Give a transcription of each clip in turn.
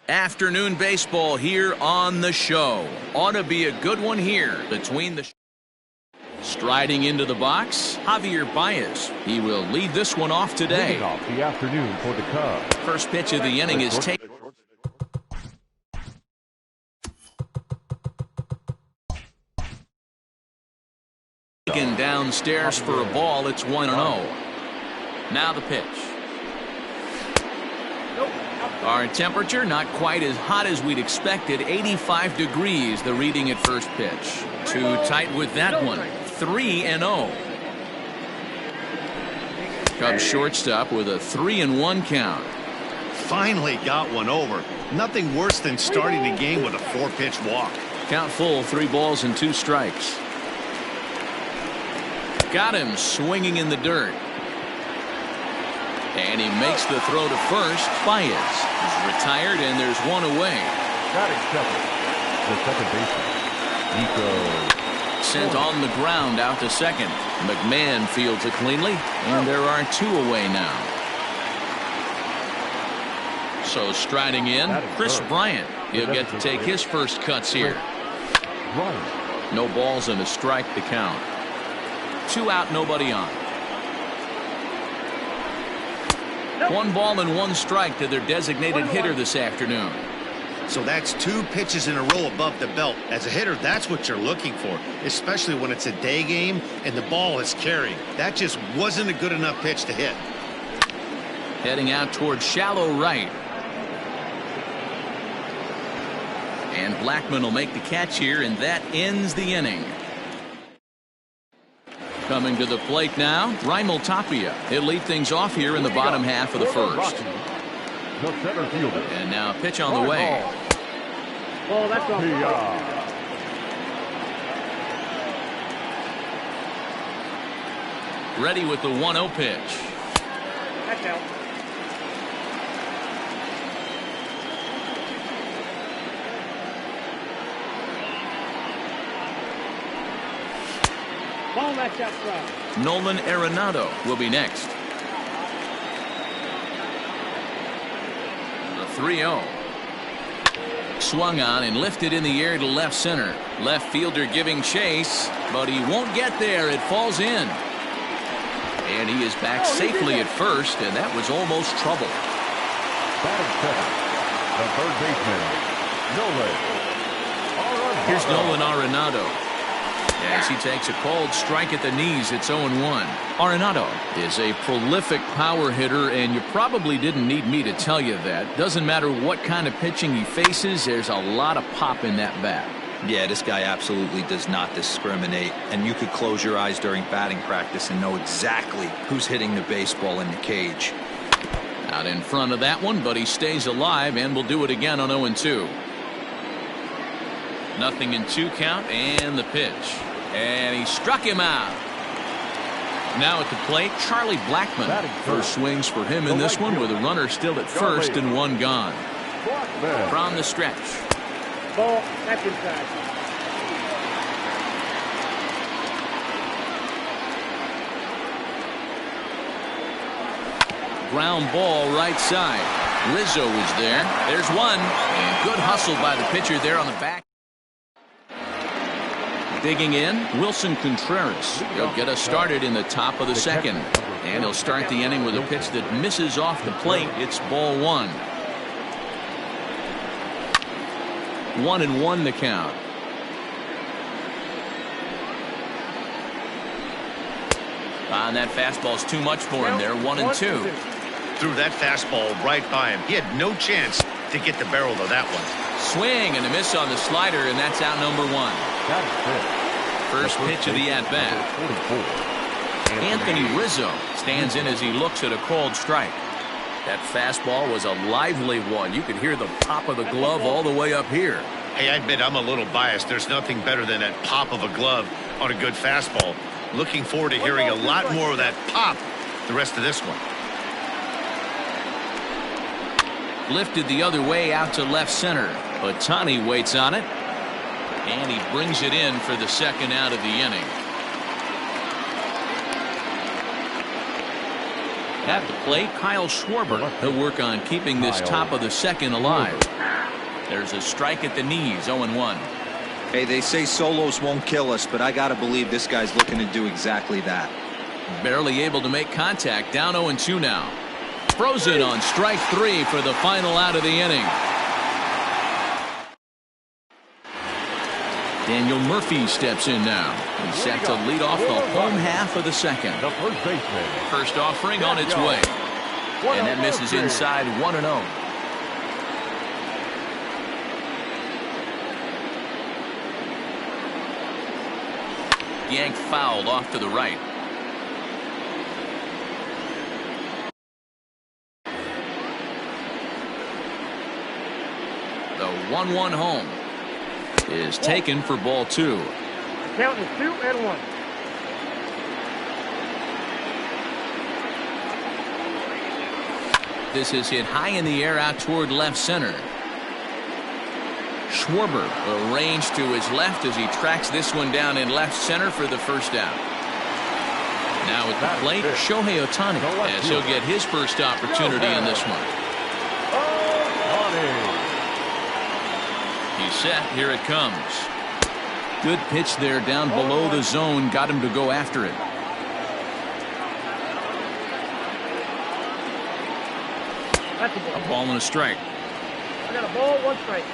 Afternoon baseball here on the show. Ought to be a good one here between the... Striding into the box, Javier Baez. He will lead this one off today. Leading off the afternoon for the Cubs. First pitch of the inning is taken. Taken downstairs for a ball. It's 1-0. Now the pitch. Our temperature not quite as hot as we'd expected. 85 degrees, the reading at first pitch. Too tight with that one. 3-0. Cubs shortstop with a 3-1 count. Finally got one over. Nothing worse than starting the game with a 4-pitch walk. Count full, 3 balls and 2 strikes. Got him swinging in the dirt. And he makes the throw to first. Baez is retired, and there's one away. Batting second, the second baseman, Nico. Sent on the ground out to second. McMahon fields it cleanly, and there are 2 away now. So striding in, Chris Bryant. He'll get to take his first cuts here. No balls and a strike to count. 2 out, nobody on. 1 ball and 1 strike to their designated hitter this afternoon. So that's 2 pitches in a row above the belt. As a hitter, that's what you're looking for, especially when it's a day game and the ball is carrying. That just wasn't a good enough pitch to hit. Heading out towards shallow right. And Blackman will make the catch here, and that ends the inning. Coming to the plate now, Raimel Tapia. He'll lead things off here in the bottom half of the first. And now pitch on the way. Oh, that's off. Ready with the 1-0 pitch. That's out. Ball match up front. Nolan Arenado will be next. The 3-0. Swung on and lifted in the air to left center. Left fielder giving chase, but he won't get there. It falls in. And he is back safely at first, and that was almost trouble. Batting second, the third baseman, Nolan. Here's Nolan Arenado. As he takes a cold strike at the knees, it's 0-1. Arenado is a prolific power hitter, and you probably didn't need me to tell you that. Doesn't matter what kind of pitching he faces, there's a lot of pop in that bat. Yeah, this guy absolutely does not discriminate, and you could close your eyes during batting practice and know exactly who's hitting the baseball in the cage. Out in front of that one, but he stays alive and will do it again on 0-2. 0-2 count, and the pitch. And he struck him out. Now at the plate, Charlie Blackman. First swings for him in this one with a runner still at first and 1 gone. From the stretch. Ball, that's inside. Ground ball right side. Rizzo is there. There's one. And good hustle by the pitcher there on the back. Digging in, Wilson Contreras. He'll get us started in the top of the second. And he'll start the inning with a pitch that misses off the plate. It's ball 1. 1-1 the count. And that fastball's too much for him there. 1-2. Threw that fastball right by him. He had no chance to get the barrel of that one. Swing and a miss on the slider, and that's out number 1. First pitch of the at-bat. Anthony Rizzo stands in as he looks at a called strike. That fastball was a lively one. You could hear the pop of the glove all the way up here. Hey, I admit I'm a little biased. There's nothing better than that pop of a glove on a good fastball. Looking forward to hearing a lot more of that pop the rest of this one. Lifted the other way out to left center. Ohtani waits on it. And he brings it in for the second out of the inning. At the plate, Kyle Schwarber. He'll work on keeping this top of the second alive. There's a strike at the knees, 0-1. Hey, they say solos won't kill us, but I got to believe this guy's looking to do exactly that. Barely able to make contact, down 0-2 now. Throws in on strike 3 for the final out of the inning. Daniel Murphy steps in now. He's set to lead off the home half of the second. The first baseman. First offering on its way. And that misses inside 1-0. Yank fouled off to the right. The 1-1 home is taken for ball 2. Count is 2-1. This is hit high in the air out toward left center. Schwarber arranged to his left as he tracks this one down in left center for the first out. Now at the plate, Shohei Ohtani, as he'll get his first opportunity in this one. He's set. Here it comes. Good pitch there down below the zone. Got him to go after it. That's a ball. A ball and a strike. I got a ball, 1 strike.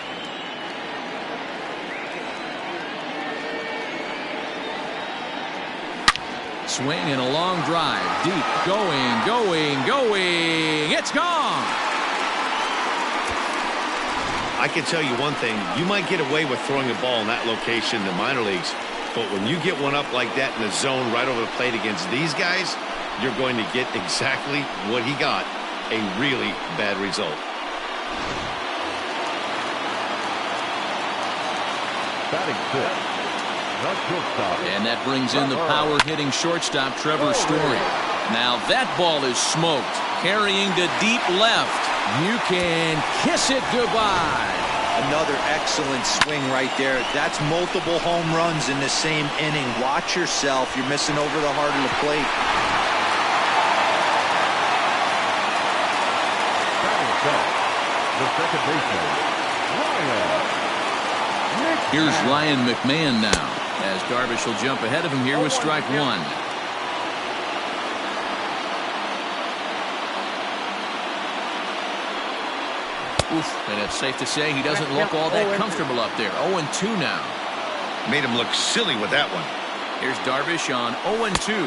Swing and a long drive. Deep. Going. It's gone. I can tell you one thing. You might get away with throwing a ball in that location in the minor leagues, but when you get one up like that in the zone right over the plate against these guys, you're going to get exactly what he got, a really bad result. Batting fifth. The shortstop. And that brings in the power-hitting shortstop, Trevor Story. Now that ball is smoked, carrying to deep left. You can kiss it goodbye. Another excellent swing right there. That's multiple home runs in the same inning. Watch yourself. You're missing over the heart of the plate. Batting seventh. The second baseman. Ryan. Here's Ryan McMahon now, as Darvish will jump ahead of him here with strike 1. Oof, and it's safe to say he doesn't look all that comfortable up there. 0-2 now. Made him look silly with that one. Here's Darvish on 0-2.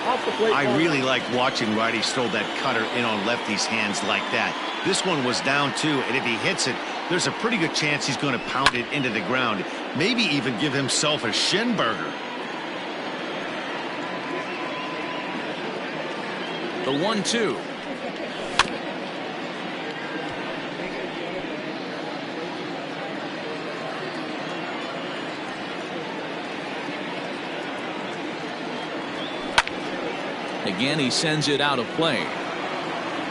Off the plate. I really like watching righties throw that cutter in on lefties' hands like that. This one was down 2, and if he hits it, there's a pretty good chance he's going to pound it into the ground. Maybe even give himself a shin burger. The 1-2. Again, he sends it out of play.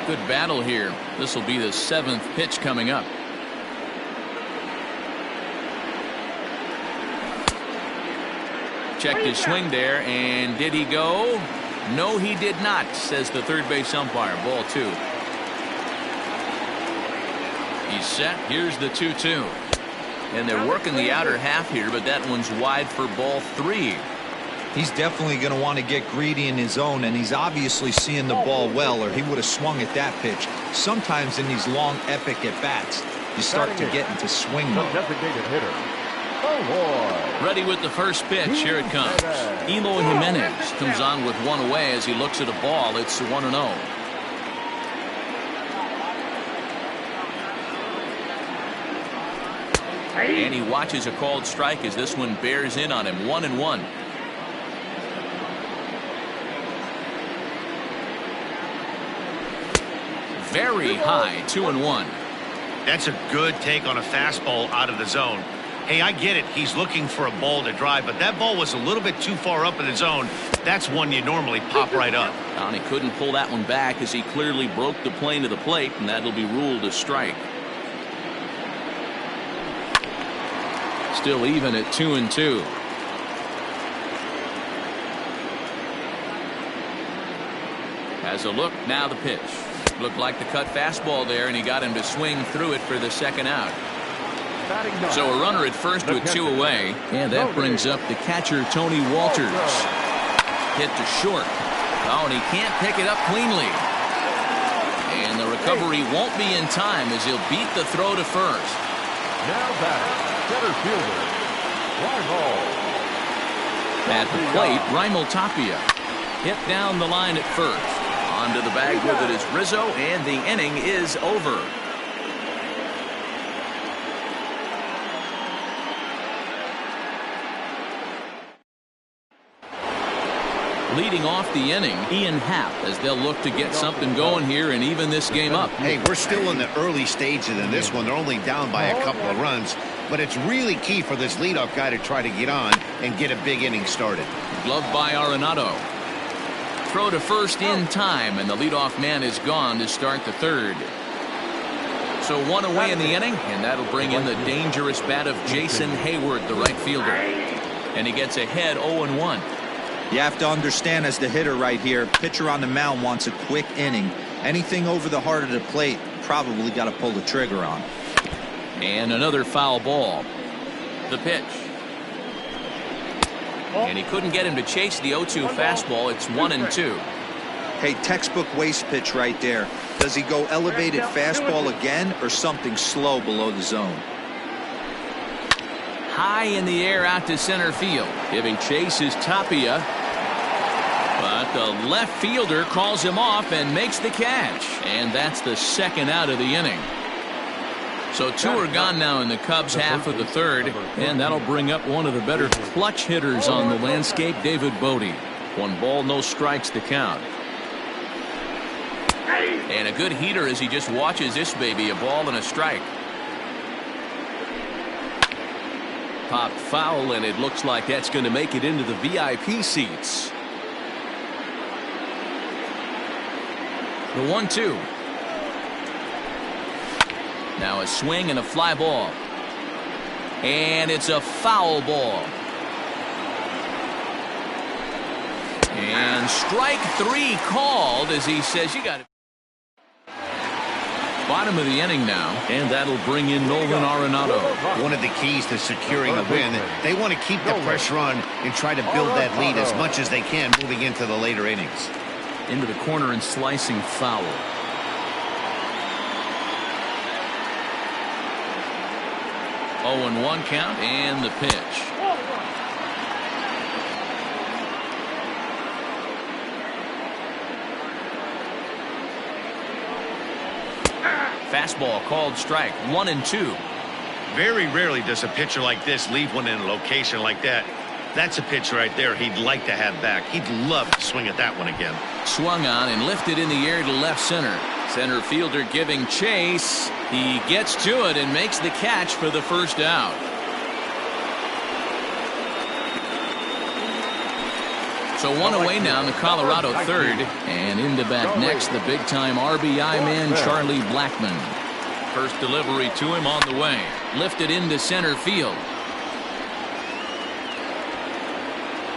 Good battle here. This will be the 7th pitch coming up. Checked his swing there, and did he go? No, he did not, says the third base umpire. Ball 2. He's set. Here's the 2-2. And they're working the outer half here, but that one's wide for ball 3. He's definitely going to want to get greedy in his zone, and he's obviously seeing the ball well, or he would have swung at that pitch. Sometimes in these long, epic at-bats, you start to get into swing The mode. designated hitter. Oh, Ready with the first pitch. Here it comes. Eloy Jimenez comes on with one away as he looks at a ball. It's 1-0. And he watches a called strike as this one bears in on him. 1-1. Very high. 2-1. That's a good take on a fastball out of the zone. Hey, I get it. He's looking for a ball to drive, but that ball was a little bit too far up in the zone. That's one you normally pop right up. And he couldn't pull that one back as he clearly broke the plane to the plate, and that'll be ruled a strike. Still even at 2-2. Has a look. Now the pitch. Looked like the cut fastball there, and he got him to swing through it for the second out. Batting ninth. So a runner at first with two away, and that brings up the catcher, Tony Walters. Hit to short. Oh, and he can't pick it up cleanly. And the recovery won't be in time as he'll beat the throw to first. Now batting, center fielder, Rymel. At the plate, Rymel Tapia. Hit down the line at first. Onto the bag with it is Rizzo, and the inning is over. Leading off the inning, Ian Happ, as they'll look to get something going here and even this game up. Hey, we're still in the early stages in this one. They're only down by a couple of runs, but it's really key for this leadoff guy to try to get on and get a big inning started. Gloved by Arenado. Throw to first in time, and the leadoff man is gone to start the third. So one away in the inning, and that'll bring in the dangerous bat of Jason Hayward, the right fielder. And he gets ahead 0-1. You have to understand, as the hitter right here, pitcher on the mound wants a quick inning. Anything over the heart of the plate, probably got to pull the trigger on. And another foul ball. The pitch. And he couldn't get him to chase the 0-2 fastball. It's 1-2. Hey, textbook waste pitch right there. Does he go elevated fastball again or something slow below the zone? High in the air out to center field. Giving chase is Tapia. But the left fielder calls him off and makes the catch. And that's the second out of the inning. So two are gone now in the Cubs half of the third. And that'll bring up one of the better clutch hitters on the landscape, David Bodie. 1 ball, no strikes to count. And a good heater as he just watches this baby, a ball and a strike. Popped foul, and it looks like that's going to make it into the VIP seats. The 1-2. Now a swing and a fly ball. And it's a foul ball. And strike 3 called as he says you got it. Bottom of the inning now, and that'll bring in Nolan Arenado. One of the keys to securing a win, they want to keep the pressure on and try to build that lead as much as they can moving into the later innings. Into the corner and slicing foul. Oh, 0-1 count, and the pitch. Fastball called strike. 1-2. Very rarely does a pitcher like this leave one in a location like that. That's a pitch right there he'd like to have back. He'd love to swing at that one again. Swung on and lifted in the air to left center. Center fielder giving chase. He gets to it and makes the catch for the first out. So one away now in the Colorado third. And into bat next, the big-time RBI man, Charlie Blackmon. First delivery to him on the way. Lifted into center field.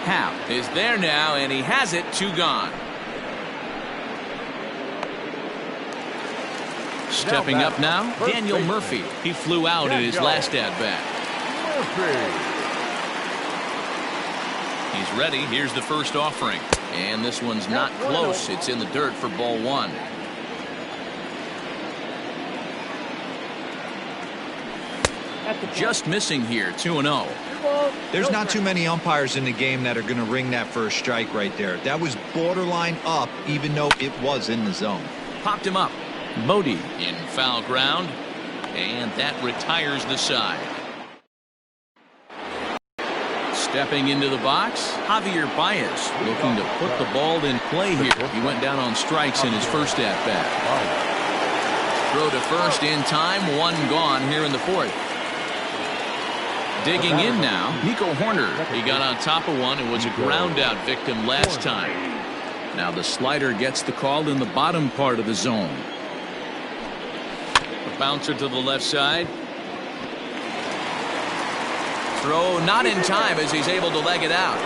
Happ is there now, and he has it. 2 gone. Stepping up now, Daniel Murphy. He flew out in his last at-bat. He's ready. Here's the first offering. And this one's not close. It's in the dirt for ball 1. Just missing here, 2-0. There's not too many umpires in the game that are going to ring that first strike right there. That was borderline up, even though it was in the zone. Popped him up. Bodie in foul ground. And that retires the side. Stepping into the box, Javier Baez looking to put the ball in play here. He went down on strikes in his first at-bat. Throw to first in time, 1 gone here in the fourth. Digging in now, Nico Horner. He got on top of one and was a ground-out victim last time. Now the slider gets the call in the bottom part of the zone. A bouncer to the left side. Throw not in time as he's able to leg it out.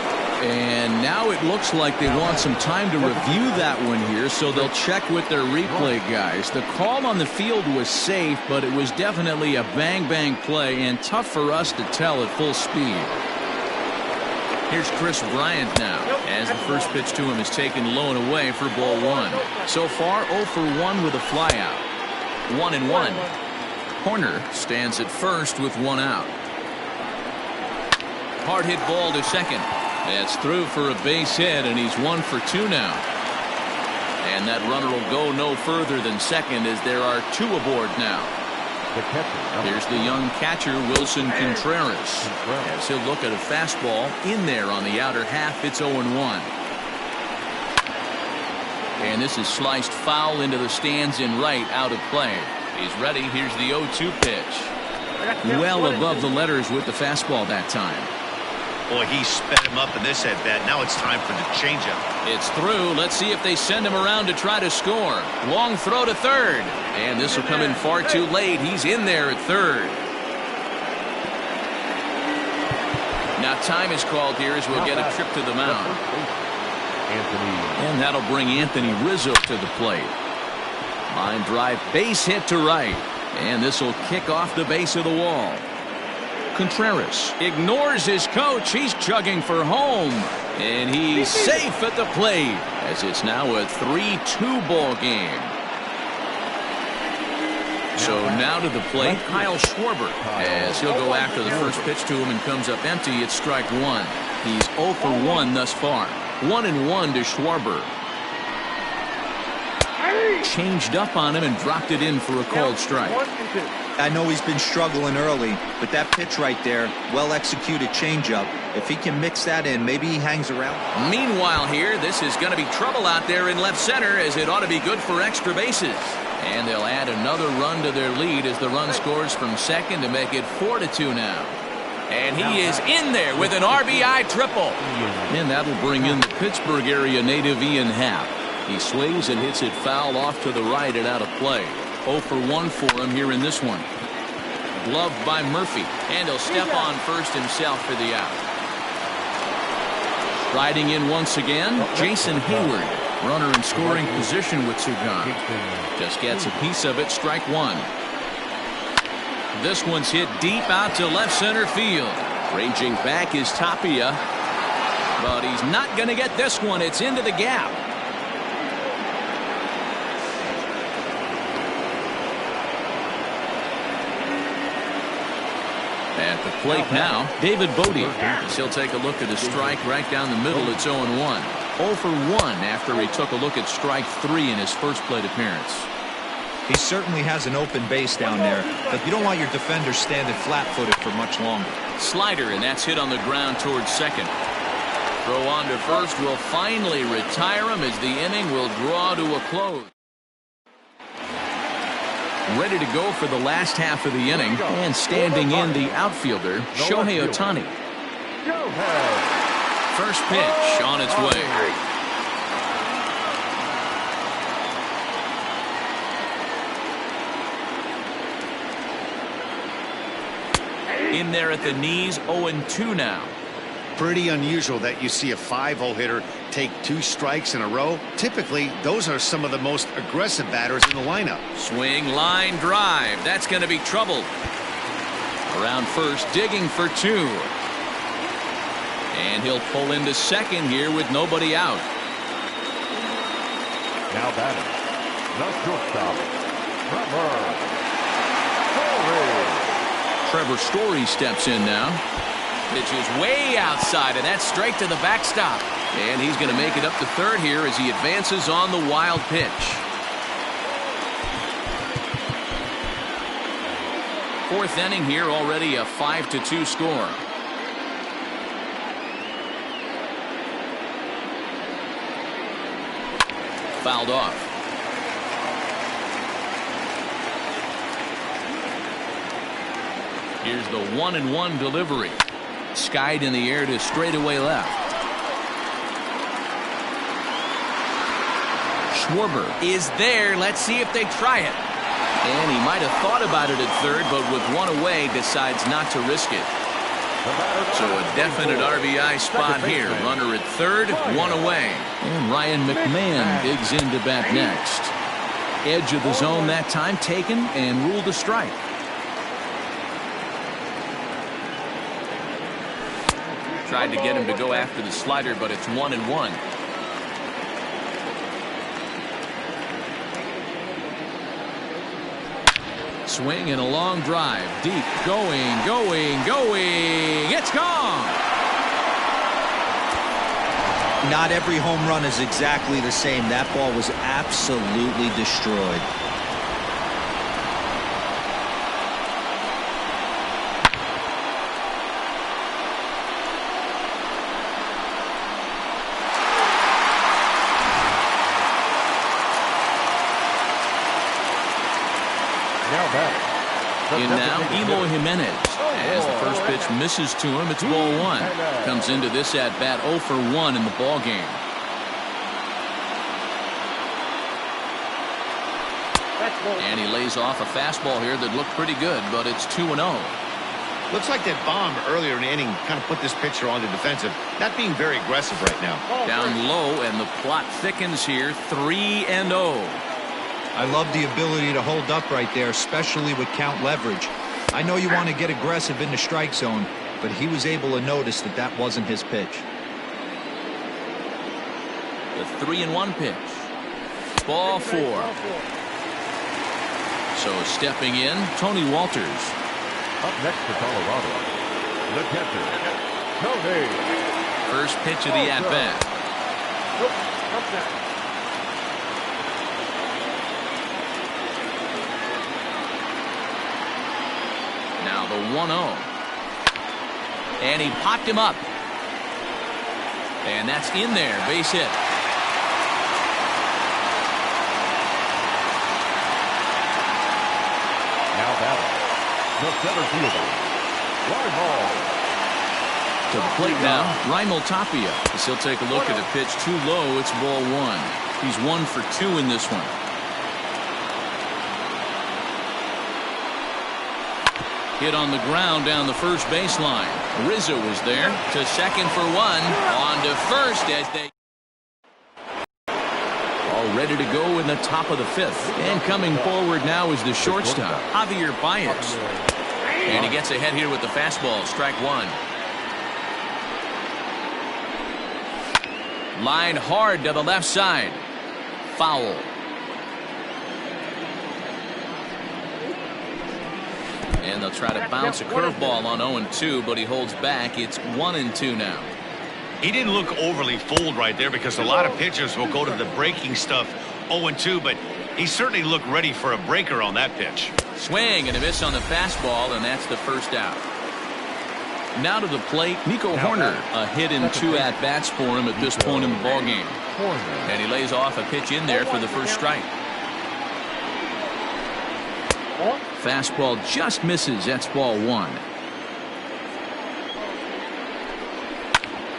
And now it looks like they want some time to review that one here, so they'll check with their replay guys. The call on the field was safe, but it was definitely a bang-bang play and tough for us to tell at full speed. Here's Chris Bryant now, as the first pitch to him is taken low and away for ball one. So far, 0 for 1 with a flyout. 1-1. Horner stands at first with 1 out. Hard hit ball to second. That's through for a base hit, and he's 1 for 2 now. And that runner will go no further than second as there are 2 aboard now. Here's the young catcher, Wilson Contreras. As he'll look at a fastball in there on the outer half. It's 0-1. And this is sliced foul into the stands in right, out of play. He's ready. Here's the 0-2 pitch. Well above the letters with the fastball that time. Boy, he sped him up in this at-bat. Now it's time for the changeup. It's through. Let's see if they send him around to try to score. Long throw to third. And this will come in far too late. He's in there at third. Now time is called here as we'll get a trip to the mound. And that'll bring Anthony Rizzo to the plate. Line drive, base hit to right. And this will kick off the base of the wall. Contreras ignores his coach. He's chugging for home. And he's safe at the plate as it's now a 3-2 ball game. So now to the plate, Kyle Schwarber, as he'll go after the first pitch to him and comes up empty. It's strike 1. He's 0 for 1 thus far. 1-1 to Schwarber. Changed up on him and dropped it in for a called strike. I know he's been struggling early, but that pitch right there, well-executed changeup. If he can mix that in, maybe he hangs around. Meanwhile here, this is going to be trouble out there in left center, as it ought to be good for extra bases. And they'll add another run to their lead as the run scores from second to make it 4-2 now. And he is in there with an RBI triple. And that'll bring in the Pittsburgh area native Ian Happ. He swings and hits it foul off to the right and out of play. 0 for 1 for him here in this one. Gloved by Murphy, and he'll step on first himself for the out. Riding in once again, Jason Hayward. Runner in scoring position with Sugan. Just gets a piece of it, strike 1. This one's hit deep out to left center field. Ranging back is Tapia, but he's not going to get this one. It's into the gap. At the plate now, David Bodie. He'll take a look at a strike right down the middle. It's 0-1. 0 for 1 after he took a look at strike 3 in his first plate appearance. He certainly has an open base down there, but you don't want your defenders standing flat-footed for much longer. Slider, and that's hit on the ground towards second. Throw on to first will finally retire him as the inning will draw to a close. Ready to go for the last half of the inning, and standing in the outfielder, Shohei Ohtani. First pitch on its way. In there at the knees, 0-2 now. Pretty unusual that you see a 5-hole hitter take 2 strikes in a row. Typically, those are some of the most aggressive batters in the lineup. Swing, line drive. That's going to be trouble. Around first, digging for 2. And he'll pull into second here with nobody out. Now batting, the shortstop, Trevor Story steps in now. Pitch is way outside, and that's straight to the backstop. And he's going to make it up to third here as he advances on the wild pitch. Fourth inning here, already a 5-2 score. Fouled off. Here's the 1-1 delivery. Skied in the air to straightaway left. Schwarber is there. Let's see if they try it. And he might have thought about it at third, but with one away, decides not to risk it. So a definite RBI spot here. Runner at third, one away. And Ryan McMahon digs into bat next. Edge of the zone that time taken and ruled a strike. Tried to get him to go after the slider, but it's 1-1. Swing and a long drive. Deep. Going. It's gone. Not every home run is exactly the same. That ball was absolutely destroyed. In now, Eloy Jimenez. As the first pitch misses to him, it's ball one. Comes into this at bat 0 for 1 in the ball game. And he lays off a fastball here that looked pretty good, but it's 2-0. Looks like that bomb earlier in the inning kind of put this pitcher on the defensive. Not being very aggressive right now. Down low, and the plot thickens here. 3-0. I love the ability to hold up right there, especially with count leverage. I know you want to get aggressive in the strike zone, but he was able to notice that that wasn't his pitch. The 3-1 pitch. Ball 4. So stepping in, Tony Walters. Up next for Colorado, the catcher, Tony. First pitch of the at-bat. Now the 1-0. And he popped him up. And that's in there. Base hit. Now batting, the center fielder, Raimel. To the plate now, Raimel Tapia. As he'll take a look at the pitch too low. It's ball 1. He's 1 for 2 in this one. Hit on the ground down the first baseline. Rizzo was there to second for 1. On to first as they all ready to go in the top of the 5th. And coming forward now is the shortstop, Javier Baez. And he gets ahead here with the fastball. Strike 1. Line hard to the left side. Foul. And they'll try to bounce a curveball on 0-2, but he holds back. It's 1-2 now. He didn't look overly fooled right there because a lot of pitchers will go to the breaking stuff 0-2, but he certainly looked ready for a breaker on that pitch. Swing and a miss on the fastball, and that's the first out. Now to the plate, Nico Horner. A hit in 2 at-bats for him at this point in the ballgame. And he lays off a pitch in there for the first strike. Fastball just misses. That's ball 1.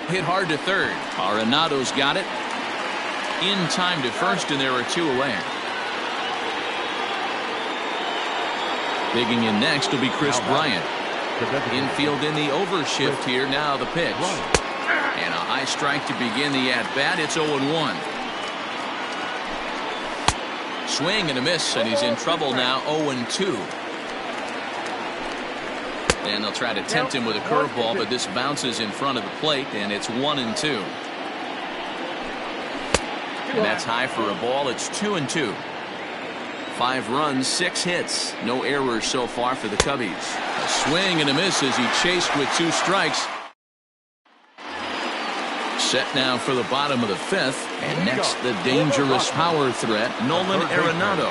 Hit hard to third. Arenado's got it. In time to first, and there are 2 away. Digging in next will be Chris Bryant. Infield in the overshift here. Now the pitch. And a high strike to begin the at-bat. It's 0-1. Swing and a miss, and he's in trouble now. 0-2. And they'll try to tempt him with a curveball, but this bounces in front of the plate, and it's 1-2. And that's high for a ball. It's 2-2. 5 runs, 6 hits. No errors so far for the Cubbies. A swing and a miss as he chased with 2 strikes. Set now for the bottom of the 5th. And next, the dangerous power threat, Nolan Arenado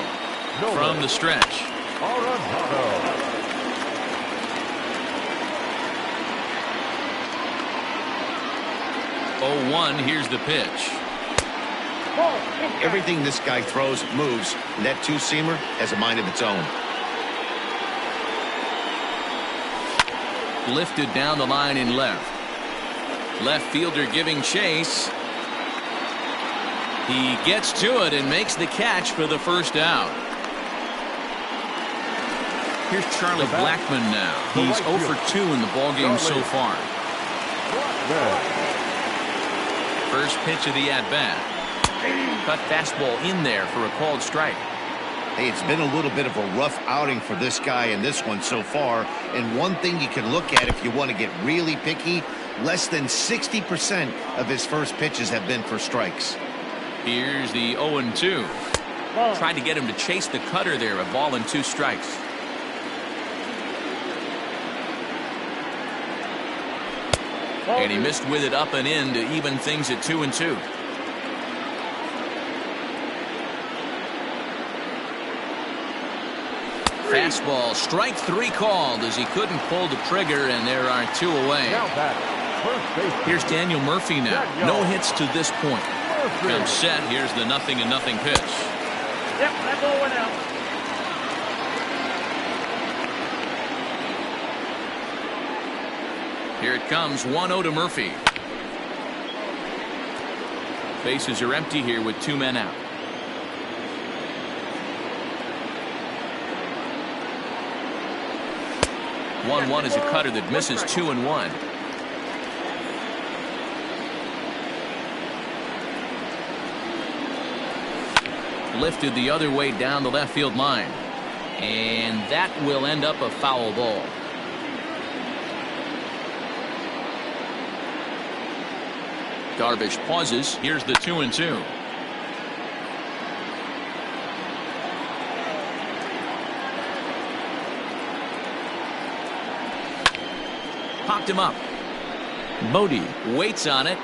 from the stretch. Arenado. 0-1, here's the pitch. Everything this guy throws moves, and that 2-seamer has a mind of its own. Lifted down the line in left. Left fielder giving chase. He gets to it and makes the catch for the first out. Here's Charlie Blackmon now. He's 0 for 2 in the ballgame so far. First pitch of the at-bat. Cut fastball in there for a called strike. Hey, it's been a little bit of a rough outing for this guy in this one so far. And one thing you can look at if you want to get really picky, less than 60% of his first pitches have been for strikes. Here's the 0-2. Tried to get him to chase the cutter there, a ball and 2 strikes. And he missed with it up and in to even things at 2-2. Fastball, strike 3 called as he couldn't pull the trigger, and there are 2 away. Here's Daniel Murphy now. No hits to this point. Comes set. Here's the 0-0 pitch. Yep, that ball went out. Here it comes, 1-0 to Murphy. Bases are empty here with 2 men out. One is a cutter that misses 2-1. Lifted the other way down the left field line. And that will end up a foul ball. Darvish pauses. Here's the 2-2. Popped him up. Bodie waits on it.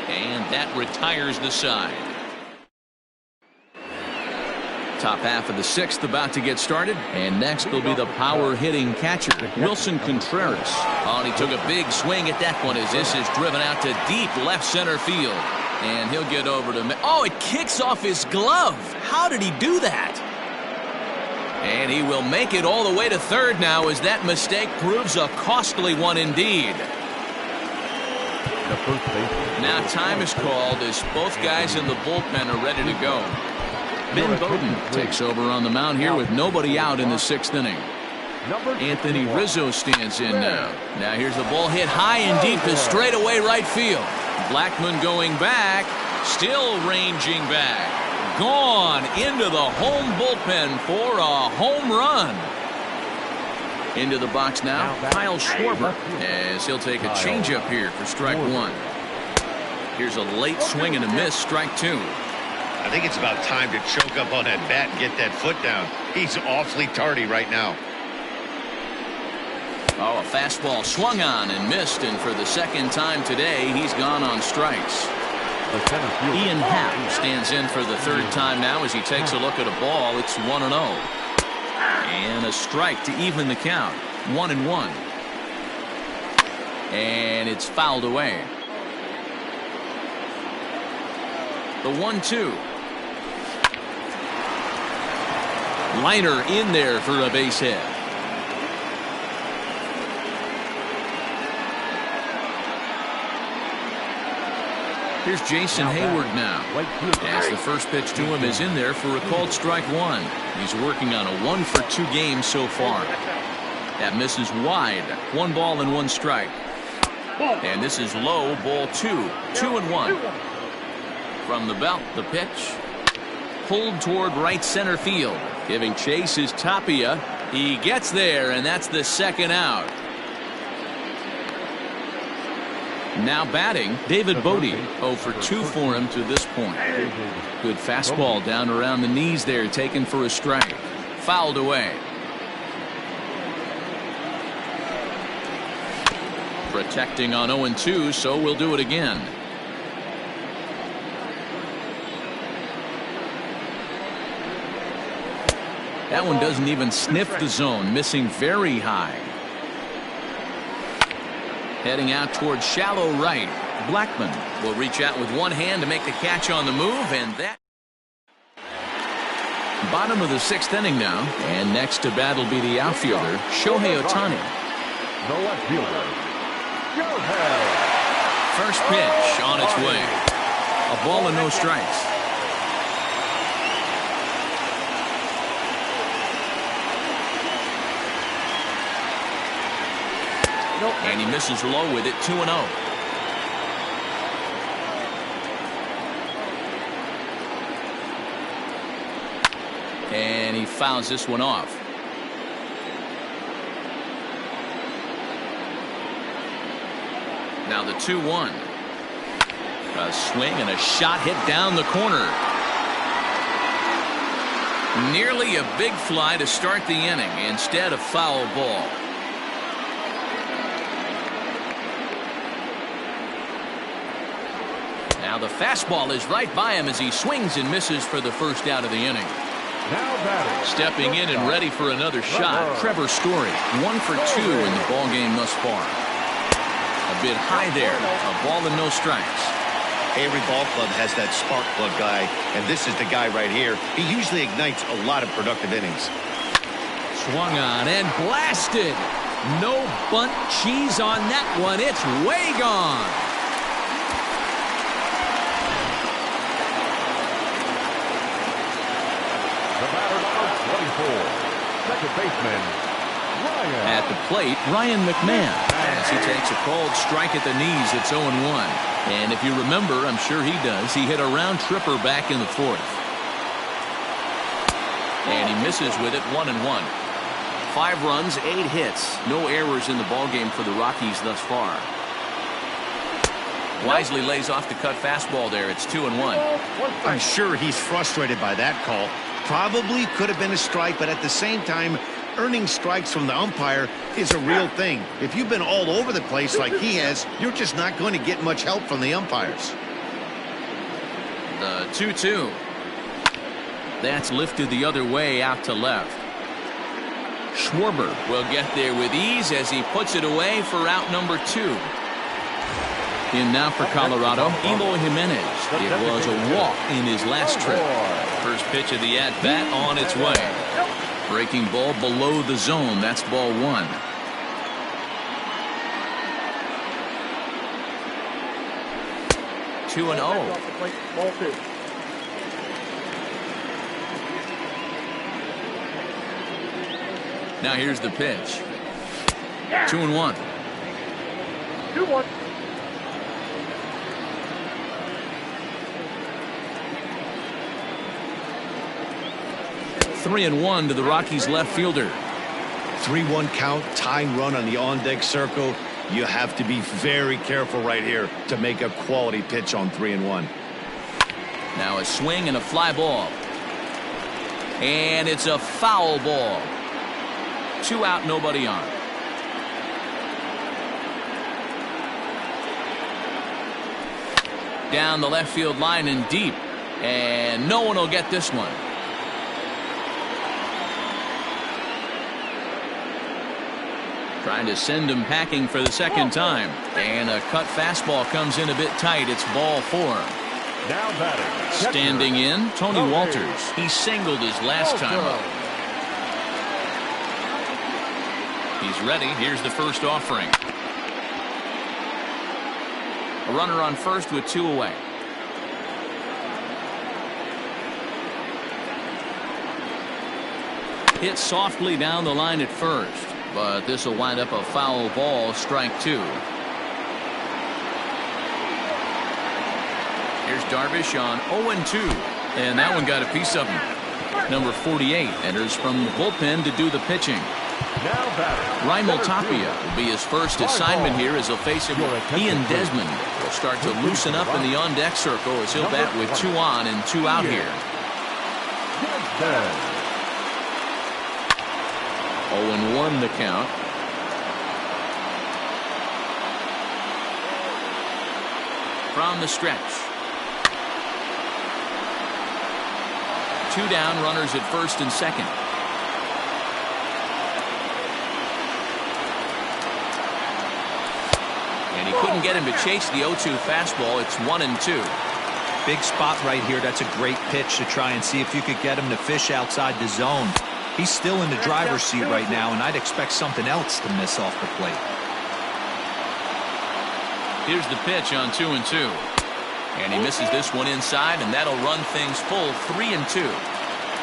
And that retires the side. Top half of the 6th about to get started. And next will be the power hitting catcher, Wilson Contreras. Oh, and he took a big swing at that one as this is driven out to deep left center field. And he'll get over to... Oh, it kicks off his glove. How did he do that? And he will make it all the way to third now as that mistake proves a costly one indeed. Now time is called as both guys in the bullpen are ready to go. Ben Bowden takes over on the mound here with nobody out in the 6th inning. Anthony Rizzo stands in now. Now here's the ball hit high and deep to straightaway right field. Blackmon going back, still ranging back. Gone into the home bullpen for a home run. Into the box now, Kyle Schwarber, as he'll take a changeup here for strike 1. Here's a late swing and a miss, strike 2. I think it's about time to choke up on that bat and get that foot down. He's awfully tardy right now. Oh, a fastball swung on and missed, and for the 2nd time today, he's gone on strikes. Ian Happ stands in for the 3rd time now as he takes a look at a ball. It's 1-0. And a strike to even the count. 1-1. And it's fouled away. The 1-2. Liner in there for a base hit. Here's Jason Hayward now. As the first pitch to him is in there for a called strike 1. He's working on a 1 for 2 game so far. That misses wide. 1 ball and 1 strike. And this is low, ball 2. 2-1. From the belt, the pitch. Pulled toward right center field. Giving chase is Tapia. He gets there, and that's the 2nd out. Now batting, David Bodie. 0 for 2 for him to this point. Good fastball down around the knees there, taken for a strike. Fouled away. Protecting on 0-2, so we'll do it again. That one doesn't even sniff the zone, missing very high. Heading out towards shallow right. Blackmon will reach out with one hand to make the catch on the move, and that. Bottom of the 6th inning now, and next to bat will be the outfielder, Shohei Ohtani. The left fielder, Shohei. First pitch on its way. A ball and no strikes. And he misses low with it, 2-0. And he fouls this one off. Now the 2-1. A swing and a shot hit down the corner. Nearly a big fly to start the inning. Instead, a foul ball. Now the fastball is right by him as he swings and misses for the first out of the inning. Now batting. Stepping in and ready for another shot, Trevor Story. 1 for 2 in the ball game thus far. A bit high there. A ball and no strikes. Every ball club has that spark plug guy, and this is the guy right here. He usually ignites a lot of productive innings. Swung on and blasted. No bunt cheese on that one. It's way gone. The batter number 24. Second baseman, Ryan. At the plate, Ryan McMahon. As he takes a called strike at the knees, it's 0-1. And if you remember, I'm sure he does, he hit a round tripper back in the 4th. And he misses with it, 1-1. 5 runs, 8 hits. No errors in the ballgame for the Rockies thus far. Wisely lays off the cut fastball there. It's 2-1. I'm sure he's frustrated by that call. Probably could have been a strike, but at the same time, earning strikes from the umpire is a real thing. If you've been all over the place like he has, you're just not going to get much help from the umpires. The 2-2. That's lifted the other way out to left. Schwarber will get there with ease as he puts it away for out number 2. In now for Colorado, Eloy Jimenez. It was a walk in his last trip. First pitch of the at-bat on its way. Breaking ball below the zone. That's ball 1. Two and 0. Ball 2. Now here's the pitch. 2-1. 2-1. Three and 1 to the Rockies left fielder. 3-1 count, tying run on the on-deck circle. You have to be very careful right here to make a quality pitch on 3-1. Now a swing and a fly ball. And it's a foul ball. 2 out, nobody on. Down the left field line and deep. And no one will get this one. Trying to send him packing for the second time. And a cut fastball comes in a bit tight. It's ball 4. Now batting. Standing in, Tony Walters. He singled his last time up. He's ready. Here's the first offering. A runner on first with 2 away. Hit softly down the line at first. But this will wind up a foul ball, strike 2. Here's Darvish on 0-2. And that one got a piece of him. Number 48 enters from the bullpen to do the pitching. Now batting. Raimel Tapia will be his first assignment here as he'll face him. Ian Desmond will start to loosen up in the on-deck circle as he'll bat with 2 on and 2 out here. 0-1 the count. From the stretch. 2 down, runners at first and second. And he couldn't get him to chase the 0-2 fastball. It's 1-2. Big spot right here. That's a great pitch to try and see if you could get him to fish outside the zone. He's still in the driver's seat right now, and I'd expect something else to miss off the plate. Here's the pitch on 2-2. And he misses this one inside, and that'll run things full 3-2.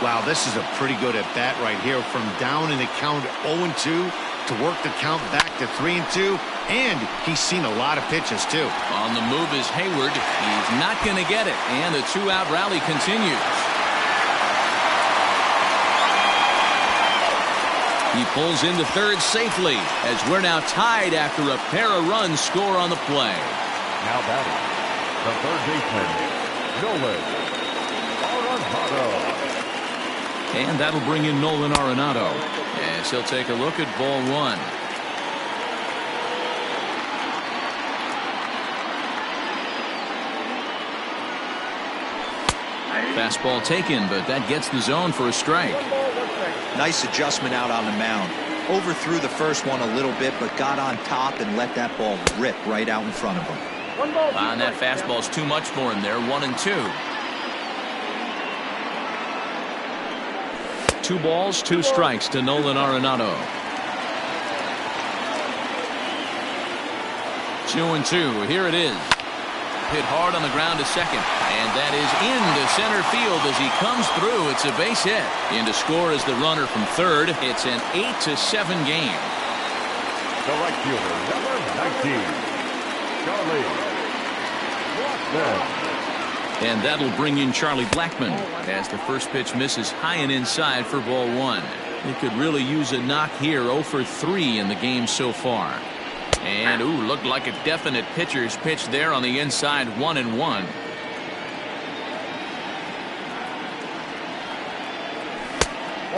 Wow, this is a pretty good at-bat right here. From down in the count 0-2 to work the count back to 3-2. And he's seen a lot of pitches, too. On the move is Hayward. He's not going to get it. And the two-out rally continues. He pulls into third safely as we're now tied after a pair of runs score on the play. Now batting, the third baseman, Nolan Arenado. And that'll bring in Nolan Arenado as he'll take a look at ball one. Fastball taken, but that gets the zone for a strike. Nice adjustment out on the mound. Overthrew the first one a little bit, but got on top and let that ball rip right out in front of him. And that fastball's too much for him there. 1-2. 2 balls, 2 strikes to Nolan Arenado. 2-2. Here it is. Hit hard on the ground to second, and that is into center field as he comes through. It's a base hit. In to score is the runner from third. It's an 8-7 game. The right fielder, number 19, Charlie Blackmon. And that'll bring in Charlie Blackmon as the first pitch misses high and inside for ball one. He could really use a knock here. 0 for 3 in the game so far. And, looked like a definite pitcher's pitch there on the inside. 1-1.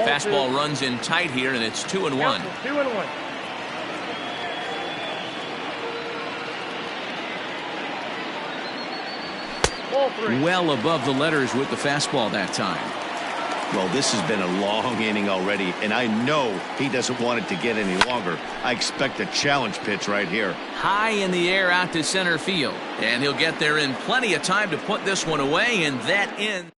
Fastball runs in tight here, and it's 2-1. 2-1. Ball 3. Well above the letters with the fastball that time. Well, this has been a long inning already, and I know he doesn't want it to get any longer. I expect a challenge pitch right here. High in the air out to center field. And he'll get there in plenty of time to put this one away, and that ends.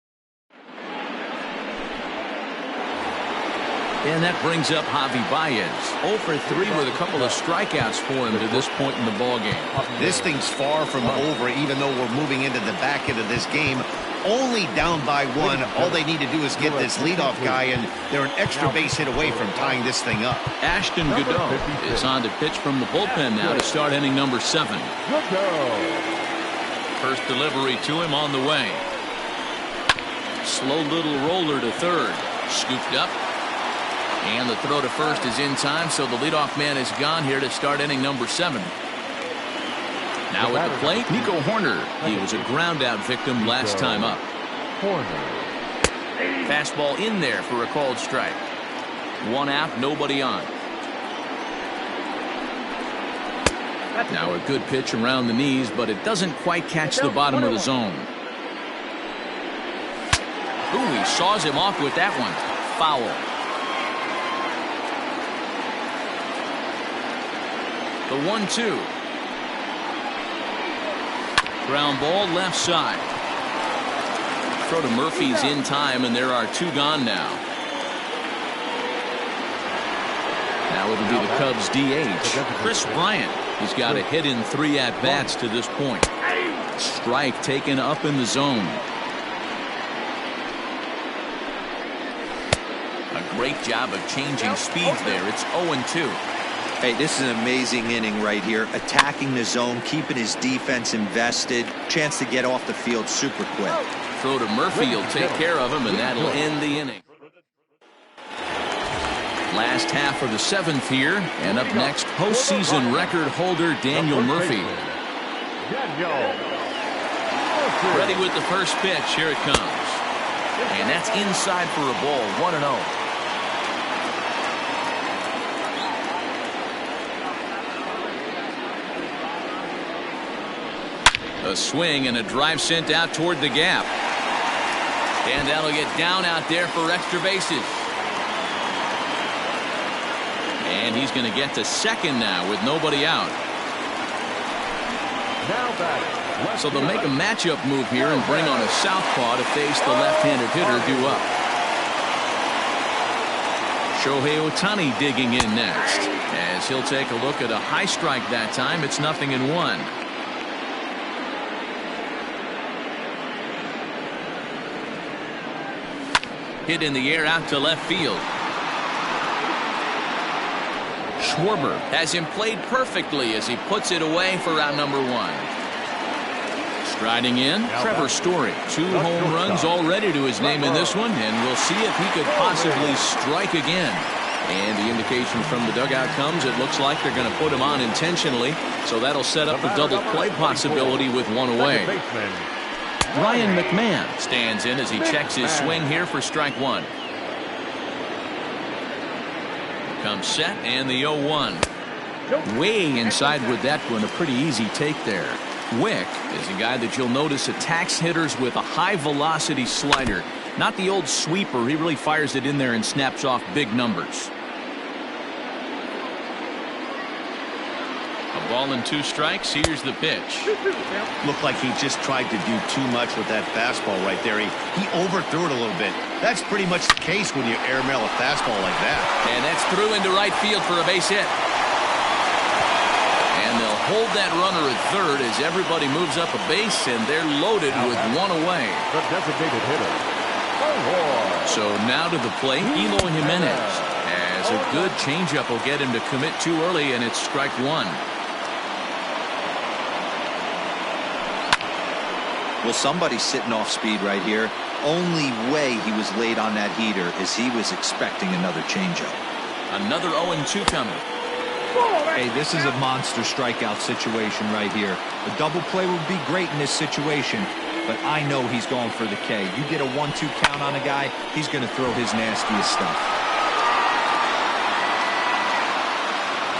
And that brings up Javi Baez. 0 for 3 with a couple of strikeouts for him to this point in the ballgame. This thing's far from over, even though we're moving into the back end of this game. Only down by 1. All they need to do is get this leadoff guy, and they're an extra base hit away from tying this thing up. Ashton Godot is on to pitch from the bullpen now to start inning number 7. First delivery to him on the way. Slow little roller to third. Scooped up. And the throw to first is in time, so the leadoff man is gone here to start inning number 7. Now at the plate, Nico Horner. He was a ground-out victim last time up. Fastball in there for a called strike. 1 out, nobody on. Now a good pitch around the knees, but it doesn't quite catch the bottom of the zone. He saws him off with that one. Foul. The 1-2. Ground ball left side. Throw to Murphy's in time, and there are 2 gone now. Now it'll be the Cubs DH, Chris Bryant. He's got a hit in 3 at-bats to this point. Strike taken up in the zone. A great job of changing speeds there. It's 0-2. Hey, this is an amazing inning right here. Attacking the zone, keeping his defense invested. Chance to get off the field super quick. Throw to Murphy will take care of him, and that'll end the inning. Last half of the 7th here, and up next, postseason record holder Daniel Murphy. Ready with the first pitch. Here it comes. And that's inside for a ball. 1-0. A swing and a drive sent out toward the gap. And that'll get down out there for extra bases. And he's going to get to second now with nobody out. So they'll make a matchup move here and bring on a southpaw to face the left-handed hitter due up. Shohei Ohtani digging in next as he'll take a look at a high strike that time. It's 0-1. Hit in the air out to left field. Schwarber has him played perfectly as he puts it away for out number 1. Striding in, Trevor Story. 2 home runs already to his name in this one, and we'll see if he could possibly strike again. And the indication from the dugout comes, it looks like they're going to put him on intentionally, so that'll set up the double play possibility with 1 away. Ryan McMahon stands in as he checks his swing here for strike 1. Comes set, and the 0-1. Way inside with that one, a pretty easy take there. Wick is a guy that you'll notice attacks hitters with a high-velocity slider. Not the old sweeper. He really fires it in there and snaps off big numbers. A ball and 2 strikes. Here's the pitch. Looked like he just tried to do too much with that fastball right there. He overthrew it a little bit. That's pretty much the case when you airmail a fastball like that. And that's through into right field for a base hit. And they'll hold that runner at third as everybody moves up a base, and they're loaded with 1 away. The designated hitter. So now to the plate, Eloy Jimenez. As a good changeup will get him to commit too early, and it's strike 1. Well, somebody's sitting off speed right here. Only way he was late on that heater is he was expecting another changeup. Another 0-2 coming. Hey, this is a monster strikeout situation right here. A double play would be great in this situation, but I know he's going for the K. You get a 1-2 count on a guy, he's going to throw his nastiest stuff.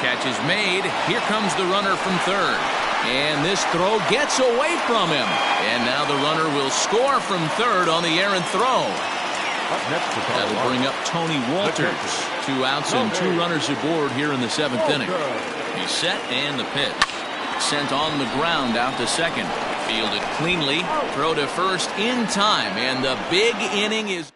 Catch is made. Here comes the runner from third. And this throw gets away from him. And now the runner will score from third on the errant throw. That'll bring up Tony Walters. 2 outs and 2 runners aboard here in the 7th inning. He's set and the pitch. Sent on the ground out to second. Fielded cleanly. Throw to first in time. And the big inning is...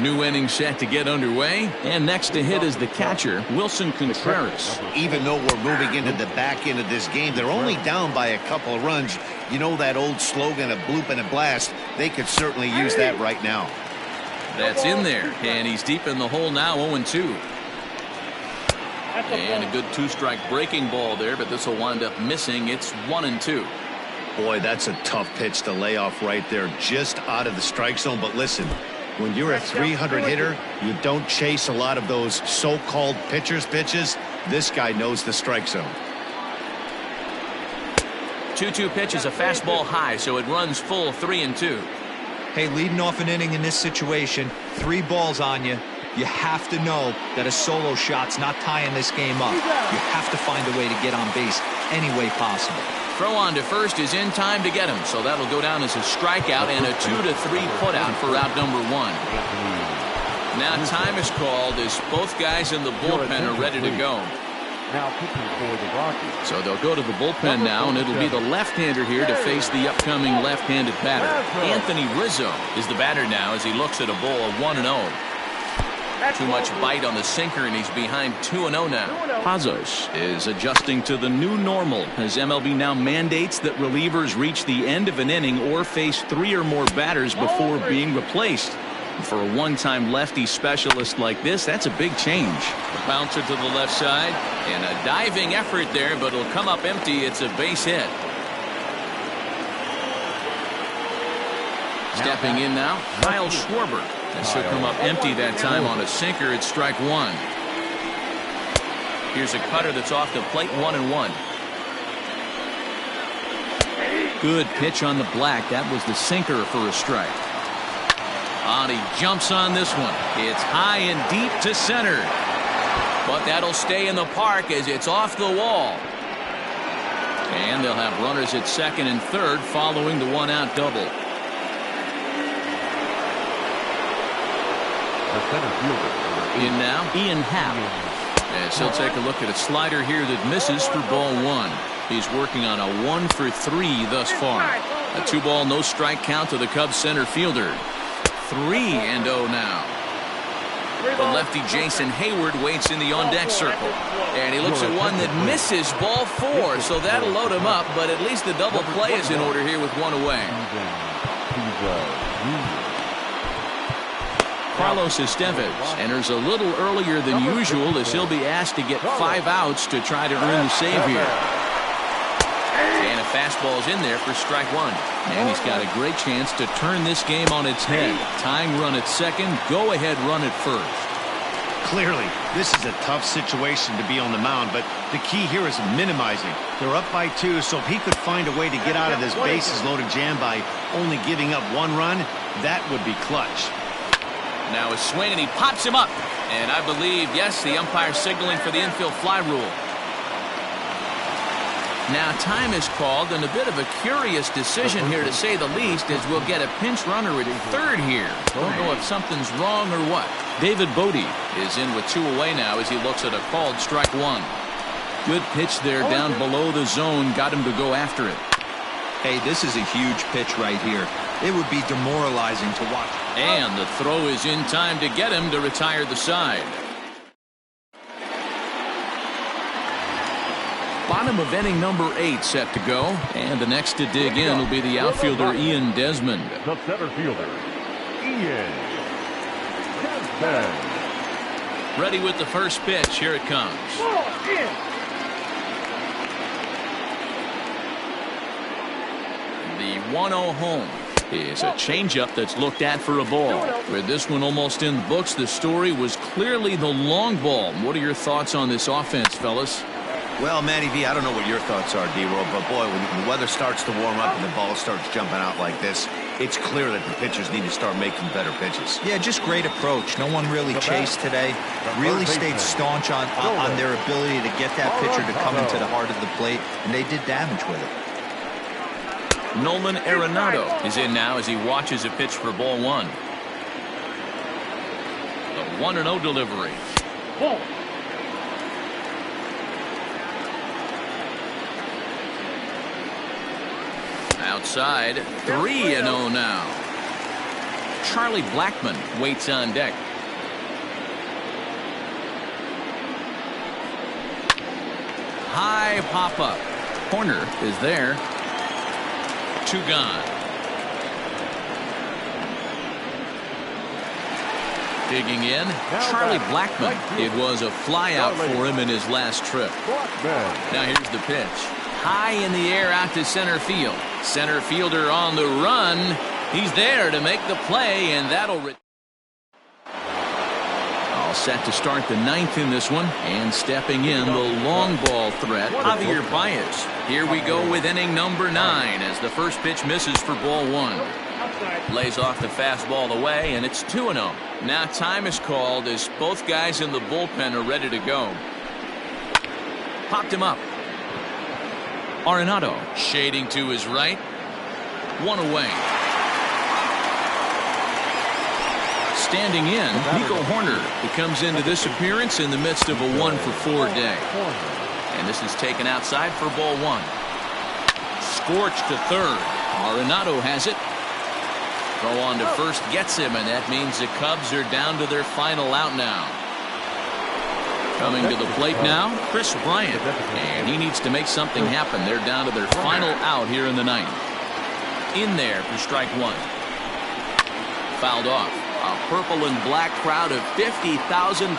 New inning set to get underway, and next to hit is the catcher, Wilson Contreras. Even though we're moving into the back end of this game, they're only down by a couple of runs. You know that old slogan, a bloop and a blast. They could certainly use that right now. That's in there, and he's deep in the hole now, 0-2. And a good 2-strike breaking ball there, but this will wind up missing. It's 1-2. Boy, that's a tough pitch to lay off right there, just out of the strike zone. But listen, when you're a 300 hitter, you don't chase a lot of those so-called pitcher's pitches. This guy knows the strike zone. 2-2 pitch is a fastball high, so it runs full 3-2. Hey, leading off an inning in this situation, 3 balls on you. You have to know that a solo shot's not tying this game up. You have to find a way to get on base any way possible. Throw on to first is in time to get him, so that'll go down as a strikeout and a 2-3 putout for out number 1. Now time is called as both guys in the bullpen are ready to go. Now pitching for the Rockies. So they'll go to the bullpen now, and it'll be the left-hander here to face the upcoming left-handed batter. Anthony Rizzo is the batter now as he looks at a ball of 1-0. Too much bite on the sinker, and he's behind 2-0 now. Pazos is adjusting to the new normal as MLB now mandates that relievers reach the end of an inning or face 3 or more batters before being replaced. For a one-time lefty specialist like this, that's a big change. The bouncer to the left side, and a diving effort there, but it'll come up empty. It's a base hit. Stepping in now, Kyle Schwarber. This will come up empty that time on a sinker. It's strike 1. Here's a cutter that's off the plate, 1-1. Good pitch on the black. That was the sinker for a strike. And he jumps on this one. It's high and deep to center. But that'll stay in the park as it's off the wall. And they'll have runners at second and third following the 1-out double. In now, Ian Happ. As he'll take a look at a slider here that misses for ball 1. He's working on a 1-for-3 thus far. A 2-ball, no strike count to the Cubs center fielder. 3-0 now. The lefty Jason Hayward waits in the on-deck circle. And he looks at one that misses ball 4. So that'll load him up, but at least the double play is in order here with 1 away. Carlos Estevez enters a little earlier than usual as he'll be asked to get 5 outs to try to earn the save here. And a fastball's in there for strike one. And he's got a great chance to turn this game on its head. Tying run at second, go-ahead run at first. Clearly, this is a tough situation to be on the mound, but the key here is minimizing. They're up by 2, so if he could find a way to get out of this bases-loaded jam by only giving up 1 run, that would be clutch. Now a swing, and he pops him up. And I believe, yes, the umpire signaling for the infield fly rule. Now time is called, and a bit of a curious decision here to say the least, as we'll get a pinch runner at third here. Don't know if something's wrong or what. David Bodie is in with 2 away now as he looks at a called strike one. Good pitch there down below the zone, got him to go after it. Hey, this is a huge pitch right here. It would be demoralizing to watch. And the throw is in time to get him to retire the side. Bottom of inning number 8 set to go. And the next to dig in will be the outfielder Ian Desmond. The center fielder, Ian Desmond. Ready with the first pitch. Here it comes. The 1-0 home is a changeup that's looked at for a ball. With this one almost in the books, the story was clearly the long ball. What are your thoughts on this offense, fellas? Well, Matty V, I don't know what your thoughts are, D-Roll, but boy, when the weather starts to warm up and the ball starts jumping out like this, it's clear that the pitchers need to start making better pitches. Yeah, just great approach. No one really chased today. Really stayed staunch on their ability to get that pitcher to come into the heart of the plate, and they did damage with it. Nolan Arenado is in now as he watches a pitch for ball one. The 1-0 delivery. Outside, 3-0 now. Charlie Blackmon waits on deck. High pop-up. Corner is there. 2 gone. Digging in, Charlie Blackmon. It was a flyout for him in his last trip. Now here's the pitch. High in the air out to center field. Center fielder on the run. He's there to make the play, and that'll... All set to start the 9th in this one. And stepping in, the long ball threat, Javier Baez. Here we go with inning number 9 as the first pitch misses for ball 1. Lays off the fastball away, and it's 2-0. Now time is called as both guys in the bullpen are ready to go. Popped him up. Arenado shading to his right. 1 away. Standing in, Nico Horner, who comes into this appearance in the midst of a 1-for-4 day. And this is taken outside for ball 1. Scorched to third. Arenado has it. Throw on to first gets him, and that means the Cubs are down to their final out now. Coming to the plate now, Chris Bryant. And he needs to make something happen. They're down to their final out here in the 9th. In there for strike 1. Fouled off. A purple and black crowd of 50,000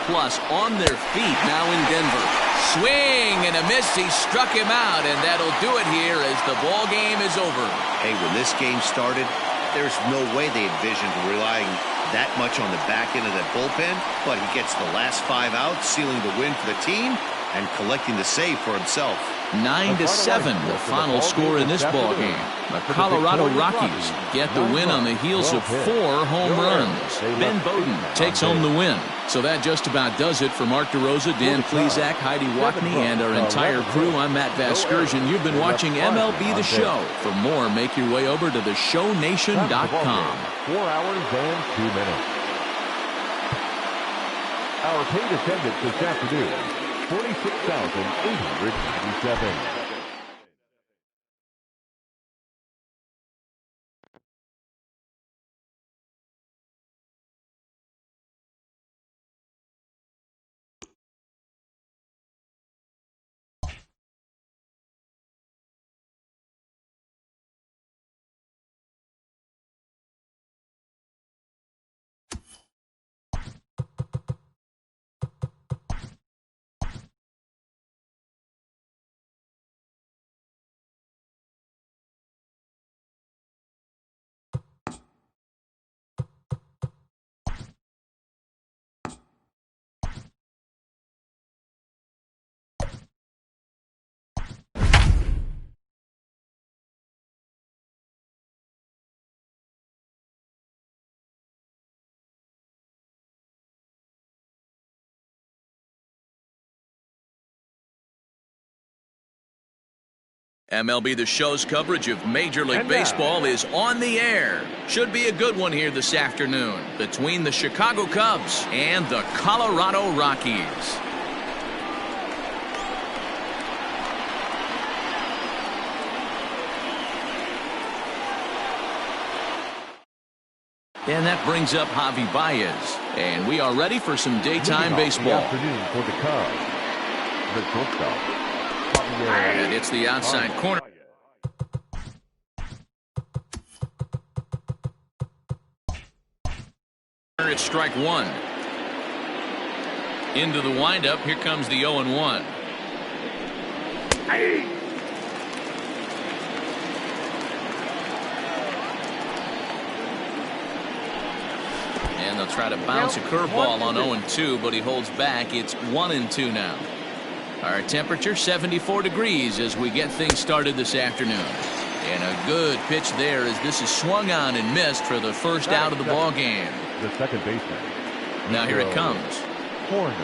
plus on their feet now in Denver. Swing and a miss. He struck him out, and that'll do it here as the ball game is over. Hey, when this game started, there's no way they envisioned relying that much on the back end of that bullpen, but he gets the last 5 outs, sealing the win for the team and collecting the save for himself. 9-7, the final score in this ball game. The Colorado Rockies get the win on the heels of 4 home runs. Ben Bowden takes home the win. So that just about does it for Mark DeRosa, Dan Plesac, Heidi Watney, and our entire crew. I'm Matt Vasgersian. You've been watching MLB The Show. For more, make your way over to theshownation.com. 4 hours and 2 minutes. Our paid attendance this afternoon, 46,897. MLB The Show's coverage of Major League And now. Baseball is on the air. Should be a good one here this afternoon between the Chicago Cubs and the Colorado Rockies. And that brings up Javi Baez. And we are ready for some daytime baseball. Afternoon for the Cubs. The shortstop. And it's the outside corner. It's strike one. Into the windup. Here comes the 0-1. And they'll try to bounce a curveball on 0-2, but he holds back. It's 1-2 now. Our temperature 74 degrees as we get things started this afternoon. And a good pitch there as this is swung on and missed for the first out of the ball game. The second baseman. Now here it comes. Horner.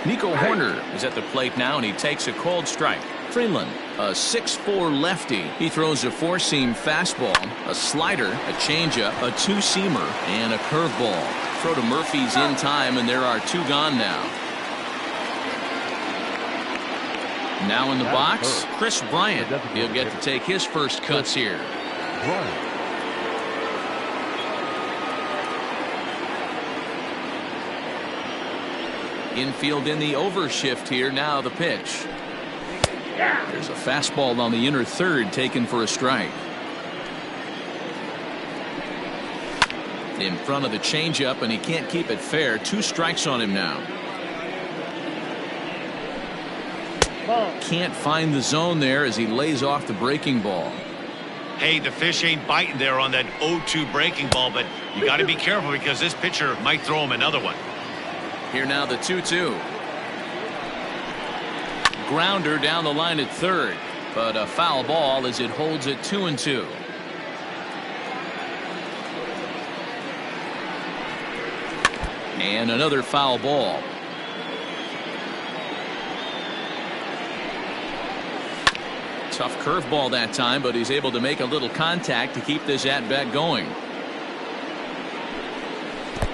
Nico Horner is at the plate now, and he takes a cold strike. Freeland, a 6'4" lefty. He throws a four-seam fastball, a slider, a changeup, a two-seamer, and a curveball. Throw to Murphy's in time, and there are two gone now. Now in the box, Chris Bryant. He'll get to take his first cuts here. Bryant. Infield in the overshift here. Now the pitch. There's a fastball on the inner third taken for a strike. In front of the changeup, and he can't keep it fair. 2 strikes on him now. Can't find the zone there as he lays off the breaking ball. Hey, the fish ain't biting there on that 0-2 breaking ball, but you got to be careful because this pitcher might throw him another one. Here now the 2-2. Grounder down the line at third, but a foul ball as it holds it 2-2. And another foul ball. Tough curveball that time, but he's able to make a little contact to keep this at-bat going.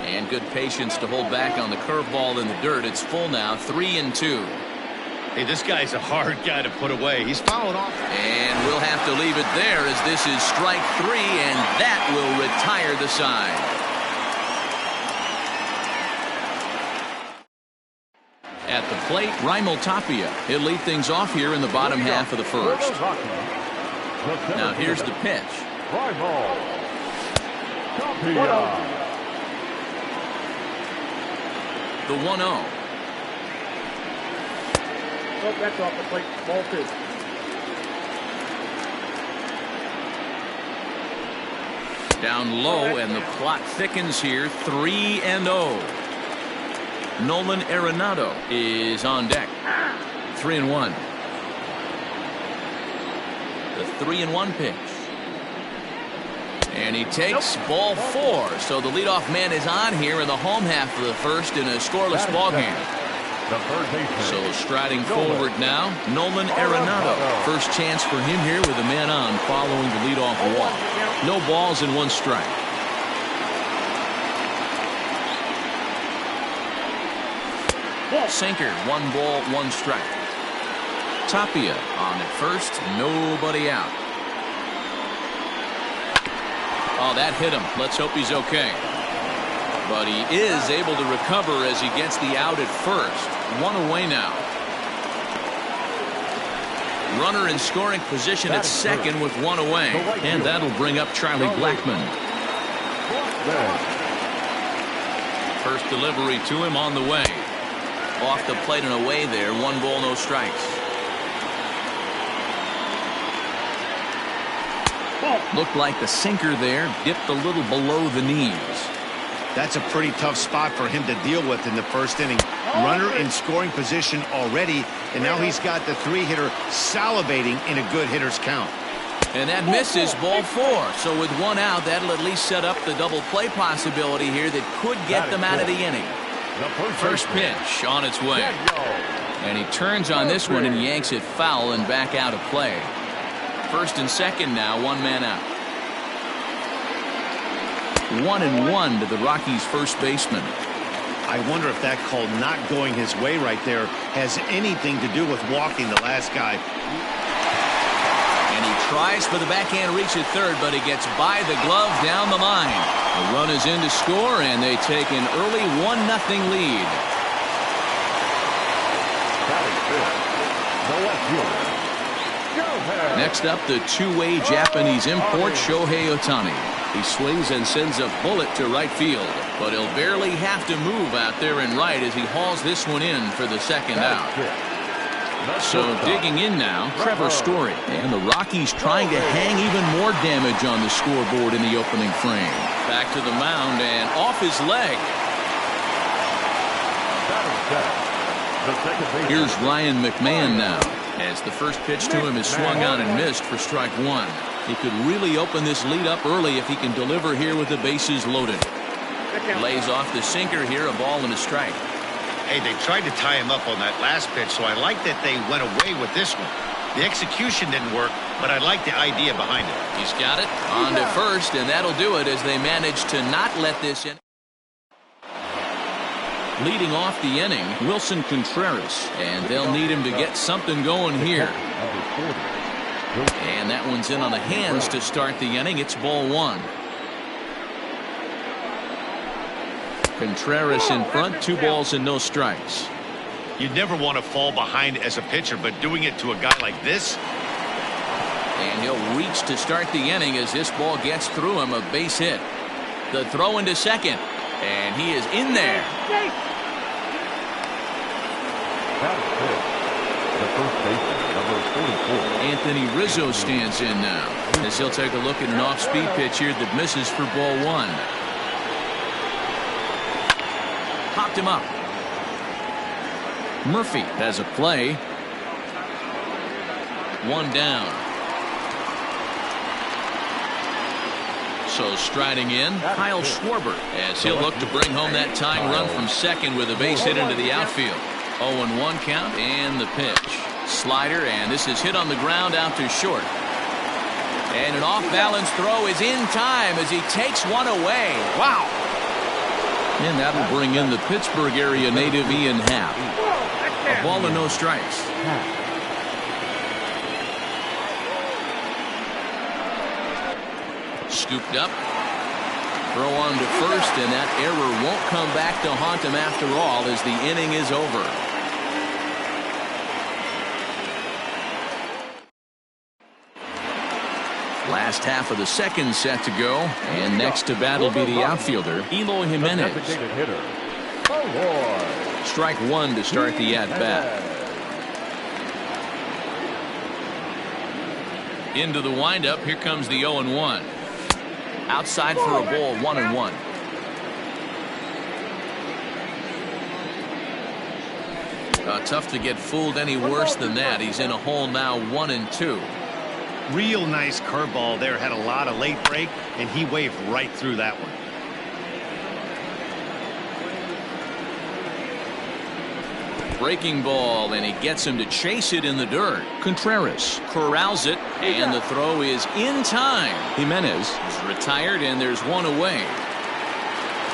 And good patience to hold back on the curveball in the dirt. It's full now, 3-2. Hey, this guy's a hard guy to put away. He's fouling off. And we'll have to leave it there as this is strike 3, and that will retire the side. At the plate, Raimel Tapia. He'll lead things off here in the bottom half of the first. Now here's the pitch. Raimel Tapia. The 1-0. Oh, that's off the plate. Ball 2. Down low, and the plot thickens here. 3-0. Nolan Arenado is on deck. 3-1. The 3-1 pitch. And he takes ball 4. So the leadoff man is on here in the home half of the first in a scoreless ball game. The third baseman. So striding forward now, Nolan Arenado. First chance for him here with a man on following the leadoff walk. No balls and 1 strike. Sinker, 1 ball, 1 strike. Tapia on at first, nobody out. Oh, that hit him. Let's hope he's okay. But he is able to recover as he gets the out at first. 1 away now. Runner in scoring position at second with 1 away. And that'll bring up Charlie Blackmon. First delivery to him on the way. Off the plate and away there. 1 ball, no strikes. Looked like the sinker there dipped a little below the knees. That's a pretty tough spot for him to deal with in the first inning. Runner in scoring position already, and now he's got the 3-hitter salivating in a good hitter's count. And that misses, ball 4. So with 1 out, that'll at least set up the double play possibility here that could get them out of the inning. First pitch on its way. And he turns on this one and yanks it foul and back out of play. First and second now, one man out. 1-1 to the Rockies' first baseman. I wonder if that call not going his way right there has anything to do with walking the last guy. And he tries for the backhand reach at third, but he gets by the glove down the line. The run is in to score, and they take an early 1-0 lead. Next up, the two-way Japanese import, Shohei Ohtani. He swings and sends a bullet to right field, but he'll barely have to move out there in right as he hauls this one in for the second out. So digging in now, Trevor Story. And the Rockies trying to hang even more damage on the scoreboard in the opening frame. Back to the mound and off his leg. Here's Ryan McMahon now, as the first pitch to him is swung on and missed for strike one. He could really open this lead up early if he can deliver here with the bases loaded. Lays off the sinker here, a ball and a strike. Hey, they tried to tie him up on that last pitch, so I like that they went away with this one. The execution didn't work, but I like the idea behind it. He's got it on to first, and that'll do it as they manage to not let this in. Leading off the inning, Wilson Contreras, and they'll need him to get something going here. And that one's in on the hands to start the inning. It's ball one. Contreras in front, 2 balls and no strikes. You never want to fall behind as a pitcher, but doing it to a guy like this. And he'll reach to start the inning as this ball gets through him, a base hit. The throw into second, and he is in there. The first baseman, number 44. Anthony Rizzo stands in now, as he'll take a look at an off-speed pitch here that misses for ball one. Popped him up. Murphy has a play. One down. So striding in, Kyle Schwarber, as he'll look to bring home that tying run from second with a base hit into the outfield. 0-1 count and the pitch. Slider, and this is hit on the ground out to short. And an off-balance throw is in time as he takes one away. Wow. And that'll bring in the Pittsburgh area native Ian Happ. A ball and no strikes. Scooped up. Throw on to first, and that error won't come back to haunt him after all as the inning is over. Last half of the second set to go, and next to bat will be the outfielder, Eloy Jimenez. Strike one to start the at-bat. Into the windup, here comes the 0-1. Outside for a ball, 1-1. Tough to get fooled any worse than that. He's in a hole now, 1-2. Real nice curveball there, had a lot of late break, and he waved right through that one. Breaking ball, and he gets him to chase it in the dirt. Contreras corrals it, and the throw is in time. Jimenez is retired, and there's one away.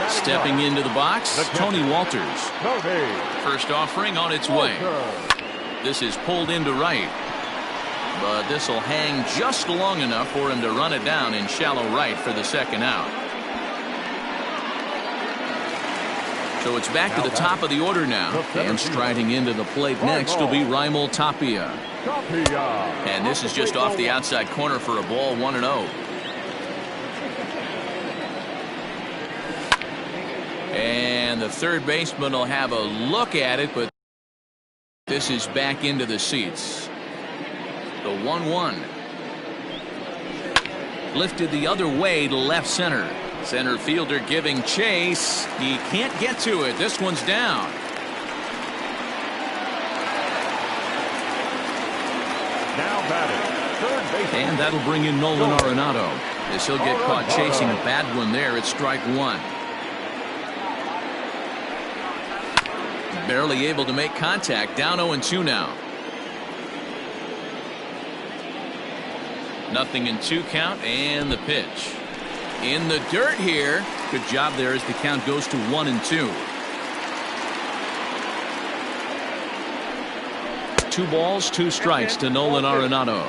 Stepping into the box, Tony Walters. First offering on its way. This is pulled into right. But this will hang just long enough for him to run it down in shallow right for the second out. So it's back to the top of the order now. And striding into the plate next will be Raimel Tapia. And this is just off the outside corner for a ball, 1-0. And the third baseman will have a look at it, but this is back into the seats. The 1-1. Lifted the other way to left center. Center fielder giving chase. He can't get to it. This one's down. Now batting, third base. And that'll bring in Nolan Arenado, as he'll get caught chasing a bad one there at strike one. Barely able to make contact. Down 0-2 now. 0-2 count, and the pitch. In the dirt here. Good job there as the count goes to 1-2. 2 balls, 2 strikes to Nolan Arenado.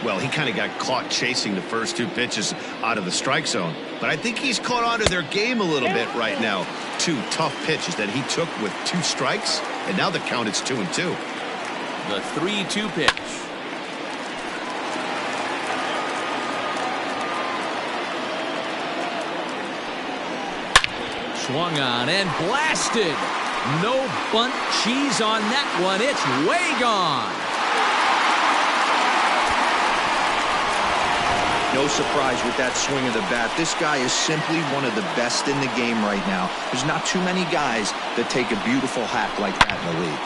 Well, he kind of got caught chasing the first 2 pitches out of the strike zone. But I think he's caught on to their game a little bit right now. 2 tough pitches that he took with 2 strikes, and now the count is 2-2. The 3-2 pitch. Swung on and blasted. No bunt cheese on that one. It's way gone. No surprise with that swing of the bat. This guy is simply one of the best in the game right now. There's not too many guys that take a beautiful hack like that in the league.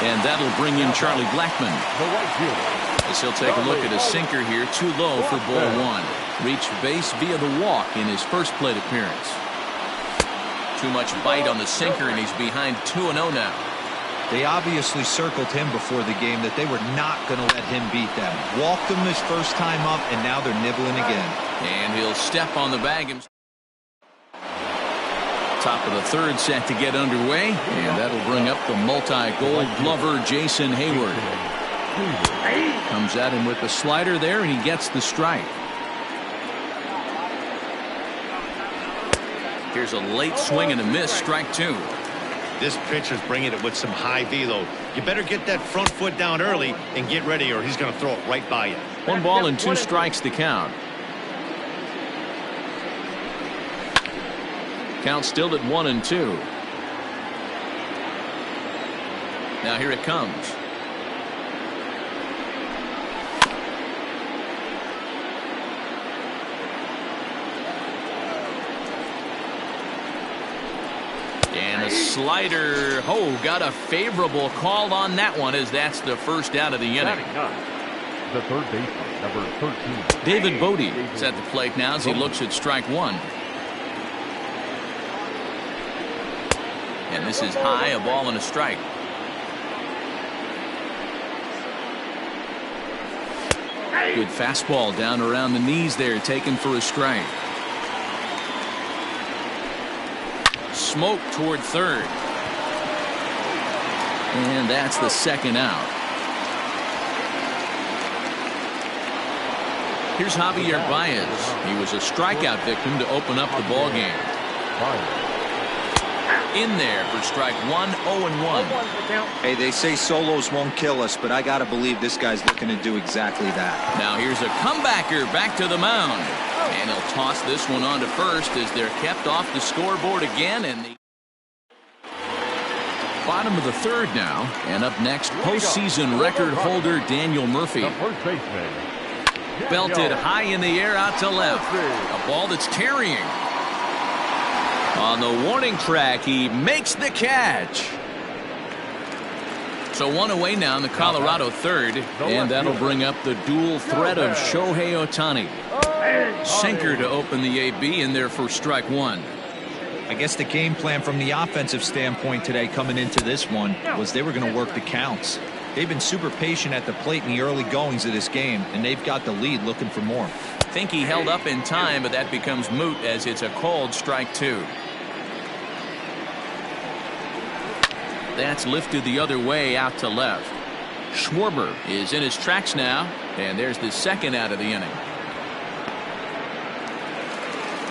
And that'll bring in Charlie Blackmon. The right fielder. As he'll take a look at his sinker here. Too low for ball 1. Reached base via the walk in his first plate appearance. Too much bite on the sinker, and he's behind 2-0 now. They obviously circled him before the game that they were not going to let him beat them. Walked him his first time up, and now they're nibbling again. And he'll step on the bag. Top of the 3rd set to get underway, and that'll bring up the multi-gold glover Jason Hayward. Comes at him with the slider there, and he gets the strike. Here's a late swing and a miss, strike 2. This pitcher's bringing it with some high velo. You better get that front foot down early and get ready, or he's going to throw it right by you. 1 ball and 2 strikes to count. Count still at 1-2. Now here it comes. And a slider. Oh, got a favorable call on that one, as that's the first out of the inning. The third baseman, number 13. David Bodie is at the plate now as he looks at strike 1. And this is high, a ball and a strike. Good fastball down around the knees there, taken for a strike. Smoke toward 3rd. And that's the 2nd out. Here's Javier Baez. He was a strikeout victim to open up the ball game. In there for strike 1, 0-1. Hey, they say solos won't kill us, but I got to believe this guy's looking to do exactly that. Now here's a comebacker back to the mound. And he'll toss this one on to first as they're kept off the scoreboard again. And the bottom of the 3rd now. And up next, postseason record holder Daniel Murphy. The first baseman. Belted high in the air out to left. A ball that's carrying. On the warning track, he makes the catch. So 1 away now in the Colorado 3rd, and that'll bring up the dual threat of Shohei Ohtani. Sinker to open the AB in there for strike 1. I guess the game plan from the offensive standpoint today coming into this one was they were going to work the counts. They've been super patient at the plate in the early goings of this game, and they've got the lead looking for more. Think he held up in time, but that becomes moot as it's a called strike 2. That's lifted the other way out to left. Schwarber is in his tracks now, and there's the 2nd out of the inning.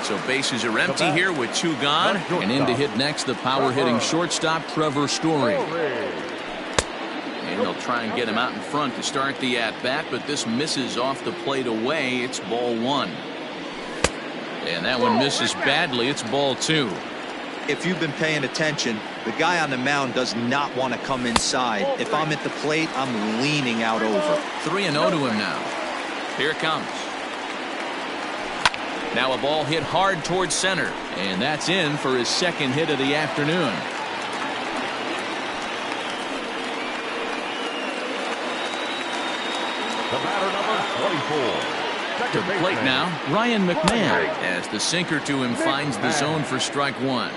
So bases are empty here with 2 gone, and in to hit next the power hitting shortstop Trevor Story. And they'll try and get him out in front to start the at-bat, but this misses off the plate away. It's ball 1. And that one misses badly. It's ball 2. If you've been paying attention, the guy on the mound does not want to come inside. If I'm at the plate, I'm leaning out over. 3-0 to him now. Here it comes. Now a ball hit hard towards center, and that's in for his 2nd hit of the afternoon. The batter, number To the plate now, Ryan McMahon, as the sinker to him finds the zone for strike one.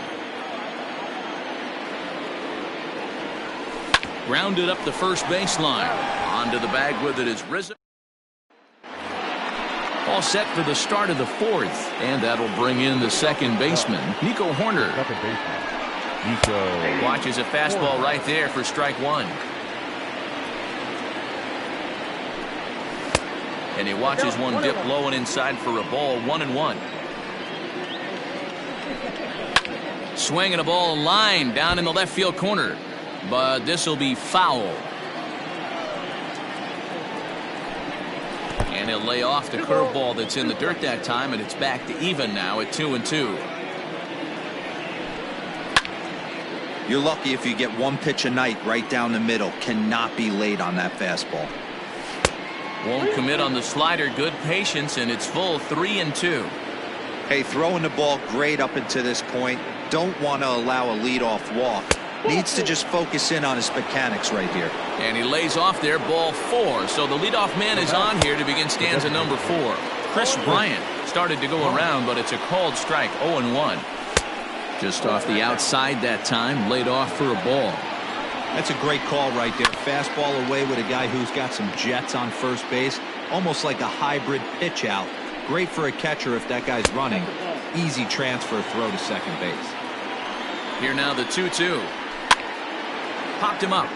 Grounded up the first baseline. Onto the bag with it is Rizzo. All set for the start of the fourth, and that'll bring in the second baseman, Nico Horner. Watches a fastball right there for strike one. And he watches one dip low and inside for a ball, 1-1. Swinging a ball line down in the left field corner, but this will be foul. And he'll lay off the curveball that's in the dirt that time, and it's back to even now at 2-2. You're lucky if you get one pitch a night right down the middle. Cannot be late on that fastball. Won't commit on the slider. Good patience, and it's full 3-2. Hey, throwing the ball great up until this point. Don't want to allow a leadoff walk. Needs to just focus in on his mechanics right here. And he lays off there, ball 4. So the leadoff man is on here to begin stanza number 4. Chris Bryant started to go around, but it's a called strike, 0-1. Just off the outside that time, laid off for a ball. That's a great call right there. Fastball away with a guy who's got some jets on first base. Almost like a hybrid pitch out. Great for a catcher if that guy's running. Easy transfer throw to second base. Here now the 2-2. Popped him up.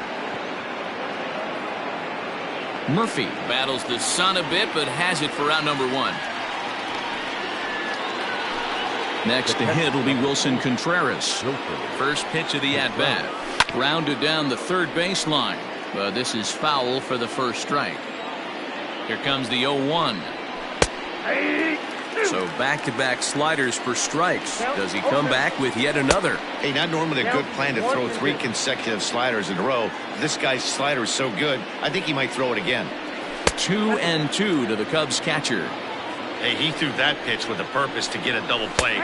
Murphy battles the sun a bit, but has it for out number 1. Next to hit will be Wilson Contreras. First pitch of the at-bat. Grounded down the third baseline, but this is foul for the first strike. Here comes the 0-1. So back-to-back sliders for strikes. Does he come back with yet another? Hey, not normally a good plan to throw 3 consecutive sliders in a row. This guy's slider is so good, I think he might throw it again. 2-2 to the Cubs catcher. Hey, he threw that pitch with a purpose to get a double play.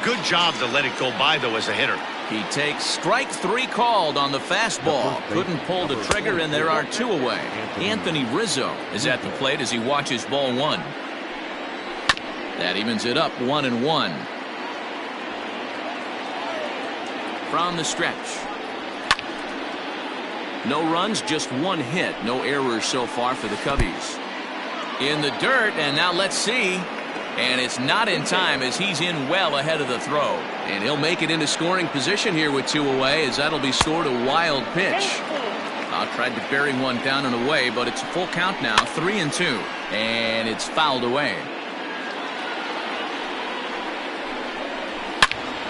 Good job to let it go by, though, as a hitter. He takes strike 3 called on the fastball. Couldn't pull the trigger, and there are 2 away. Anthony Rizzo is at the plate as he watches ball 1. That evens it up, 1-1. From the stretch. No runs, just 1 hit. No errors so far for the Cubbies. In the dirt, and now let's see. And it's not in time as he's in well ahead of the throw. And he'll make it into scoring position here with 2 away, as that'll be scored a wild pitch. Tried to bury one down and away, but it's a full count now, 3-2. And it's fouled away.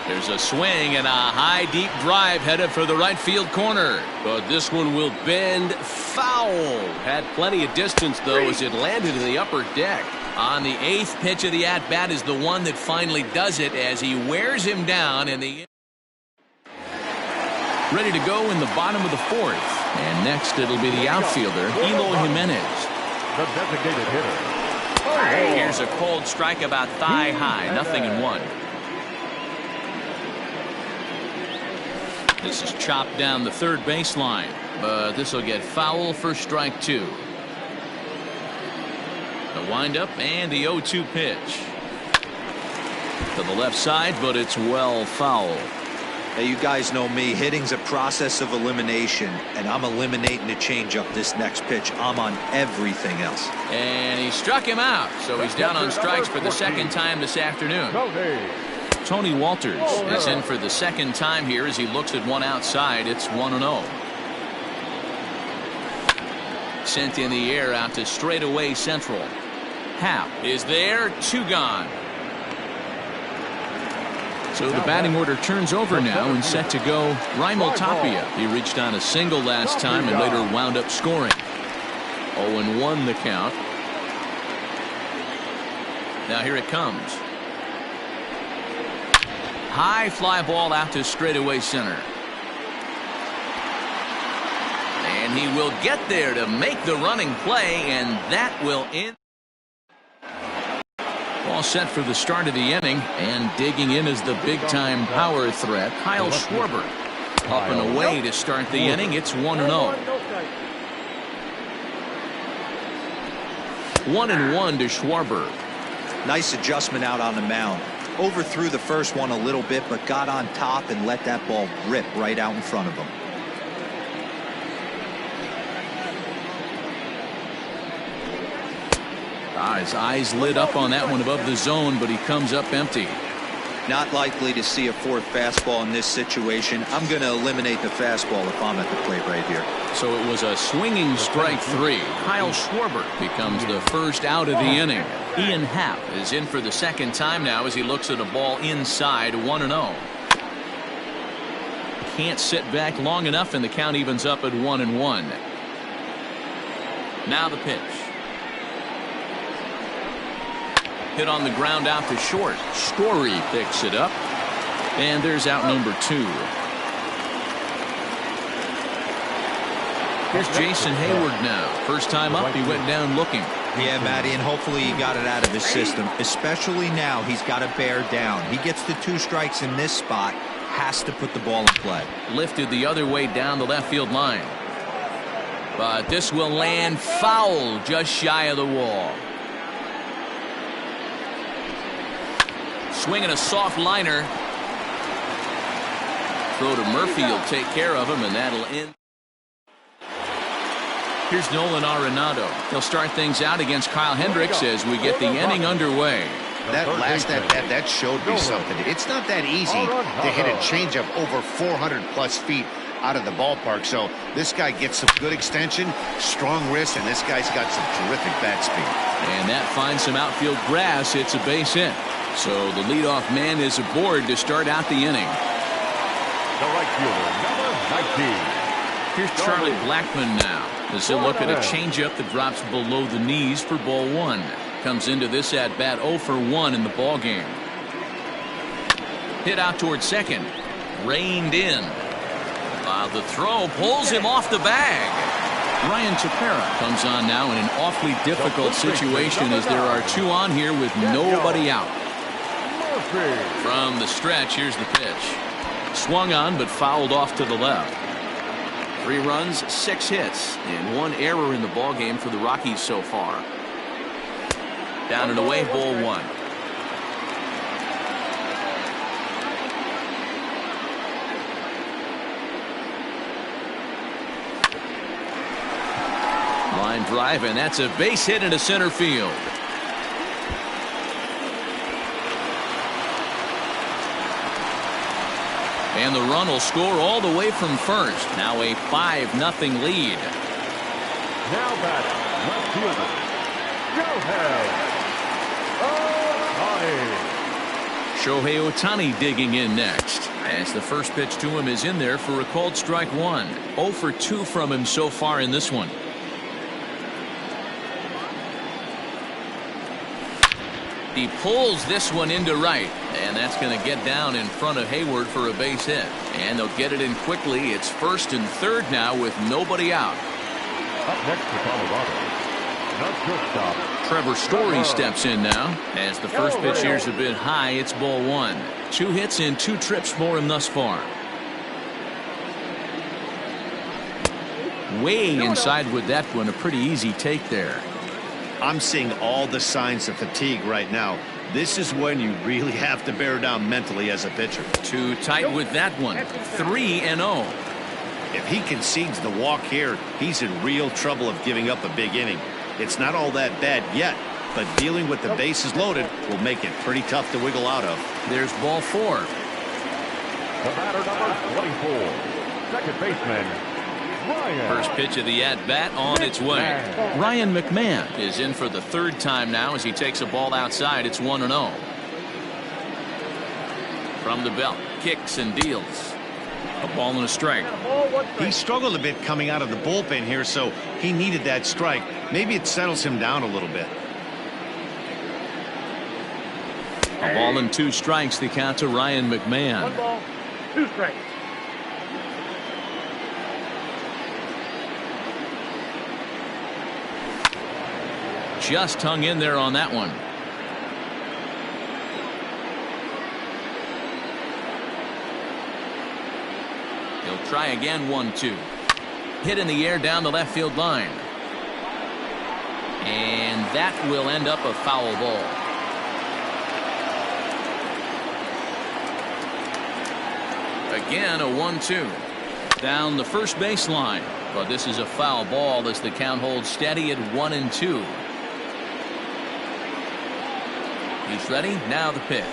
There's a swing and a high deep drive headed for the right field corner. But this one will bend foul. Had plenty of distance, though, as it landed in the upper deck. On the 8th pitch of the at-bat is the one that finally does it as he wears him down in the... Ready to go in the bottom of the 4th. And next it'll be the outfielder, Eloy Jimenez. The designated hitter. Here's a cold strike about thigh high, 0-1. This is chopped down the third baseline, but this will get foul for strike 2. The windup and the 0-2 pitch. To the left side, but it's well foul. Hey, you guys know me. Hitting's a process of elimination, and I'm eliminating the changeup this next pitch. I'm on everything else. And he struck him out, so he's down on strikes for the second time this afternoon. Tony Walters is in for the second time here as he looks at one outside. It's 1-0. Sent in the air out to straightaway central. Happ is there, 2 gone. So the batting order turns over now and set to go Raimel Tapia. He reached on a single last time and later wound up scoring. 0-1 the count. Now here it comes. High fly ball out to straightaway center. And he will get there to make the running play, and that will end. All set for the start of the inning, and digging in is the big-time power threat, Kyle Schwarber. Up and away to start the inning. It's 1-0. 1-1 to Schwarber. Nice adjustment out on the mound. Overthrew the first one a little bit, but got on top and let that ball rip right out in front of him. His eyes lit up on that one above the zone, but he comes up empty. Not likely to see a fourth fastball in this situation. I'm going to eliminate the fastball if I'm at the plate right here. So it was a swinging strike 3. Kyle Schwarber becomes the first out of the inning. Ian Happ is in for the second time now as he looks at a ball inside 1-0. Can't sit back long enough, and the count evens up at 1-1. Now the pitch. Hit on the ground out to short. Story picks it up. And there's out number 2. Here's Jason Hayward now. First time up, he went down looking. Yeah, Matty, and hopefully he got it out of his system. Especially now, he's got to bear down. He gets the 2 strikes in this spot. Has to put the ball in play. Lifted the other way down the left field line. But this will land foul just shy of the wall. Swinging a soft liner. Throw to Murphy will take care of him, and that'll end. Here's Nolan Arenado. He'll start things out against Kyle Hendricks as we get the inning underway. That last at-bat, that showed me something. It's not that easy to hit a changeup over 400-plus feet out of the ballpark. So this guy gets some good extension, strong wrist, and this guy's got some terrific bat speed. And that finds some outfield grass. It's a base hit. So the leadoff man is aboard to start out the inning. The right fielder, number 19. Here's Charlie Blackmon now as he'll look at a changeup that drops below the knees for ball 1. Comes into this at bat 0 for 1 in the ball game. Hit out towards second. Reined in. While the throw pulls him off the bag. Ryan Tepera comes on now in an awfully difficult situation as there are 2 on here with nobody out. From the stretch, here's the pitch. Swung on but fouled off to the left. 3 runs, 6 hits, and 1 error in the ball game for the Rockies so far. Down and away, ball 1. Line drive, and that's a base hit into center field. And the run will score all the way from first. Now a 5-0 lead. Now batting, left fielder, Shohei Ohtani digging in next. As the first pitch to him is in there for a called strike 1. 0 for 2 from him so far in this one. He pulls this one into right, and that's going to get down in front of Hayward for a base hit. And they'll get it in quickly. It's first and third now with nobody out. Up next to Colorado, the shortstop, Trevor Story steps in now. As the first pitch here's a bit high, it's ball 1. 2 hits and 2 trips for him thus far. Way inside with that one, a pretty easy take there. I'm seeing all the signs of fatigue right now. This is when you really have to bear down mentally as a pitcher. Too tight with that one. 3-0. If he concedes the walk here, he's in real trouble of giving up a big inning. It's not all that bad yet, but dealing with the bases loaded will make it pretty tough to wiggle out of. There's ball 4. the batter number 24, second baseman, Ryan. First pitch of the at-bat on its way. Ryan McMahon is in for the 3rd time now as he takes a ball outside. It's 1-0. From the belt, kicks and deals. A ball and a strike. He struggled a bit coming out of the bullpen here, so he needed that strike. Maybe it settles him down a little bit. A ball and 2 strikes, the count to Ryan McMahon. 1 ball, 2 strikes. Just hung in there on that one. He'll try again. 1-2. Hit in the air down the left field line. And that will end up a foul ball. Again, a 1-2. Down the first baseline. But this is a foul ball as the count holds steady at 1-2. He's ready. Now the pitch.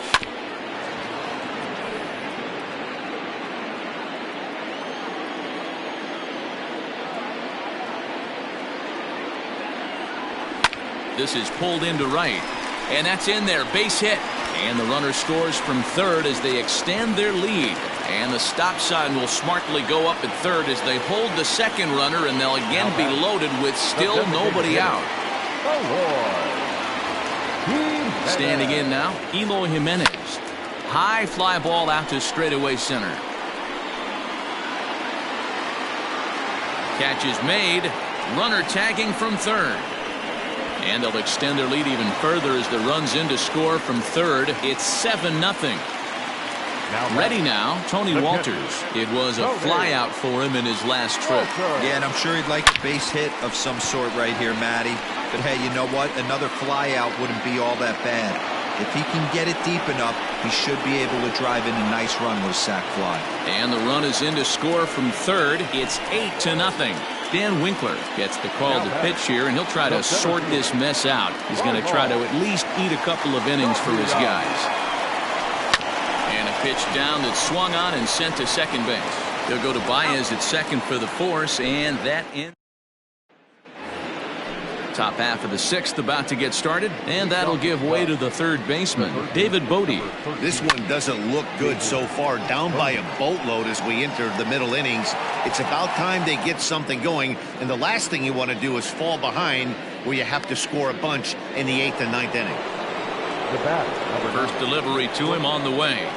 This is pulled into right. And that's in there. Base hit. And the runner scores from third as they extend their lead. And the stop sign will smartly go up at third as they hold the second runner, and they'll again be loaded with still nobody out. Standing in now, Eloy Jimenez. High fly ball out to straightaway center. Catch is made. Runner tagging from third. And they'll extend their lead even further as the run's in to score from third. It's 7-0. Ready now, Tony Walters. It was a flyout for him in his last trip. Yeah, and I'm sure he'd like a base hit of some sort right here, Matty. But hey, you know what? Another flyout wouldn't be all that bad. If he can get it deep enough, he should be able to drive in a nice run with a sac fly. And the run is in to score from third. It's 8-0. Dan Winkler gets the call to pitch here, and he'll try to sort this mess out. He's going to try to at least eat a couple of innings for his guys. And a pitch down that's swung on and sent to second base. He'll go to Baez at second for the force, and that ends. Top half of the sixth about to get started, and that'll give way to the third baseman, David Bodie. This one doesn't look good so far. Down by a boatload as we enter the middle innings. It's about time they get something going, and the last thing you want to do is fall behind where you have to score a bunch in the 8th and 9th inning. First delivery to him on the way.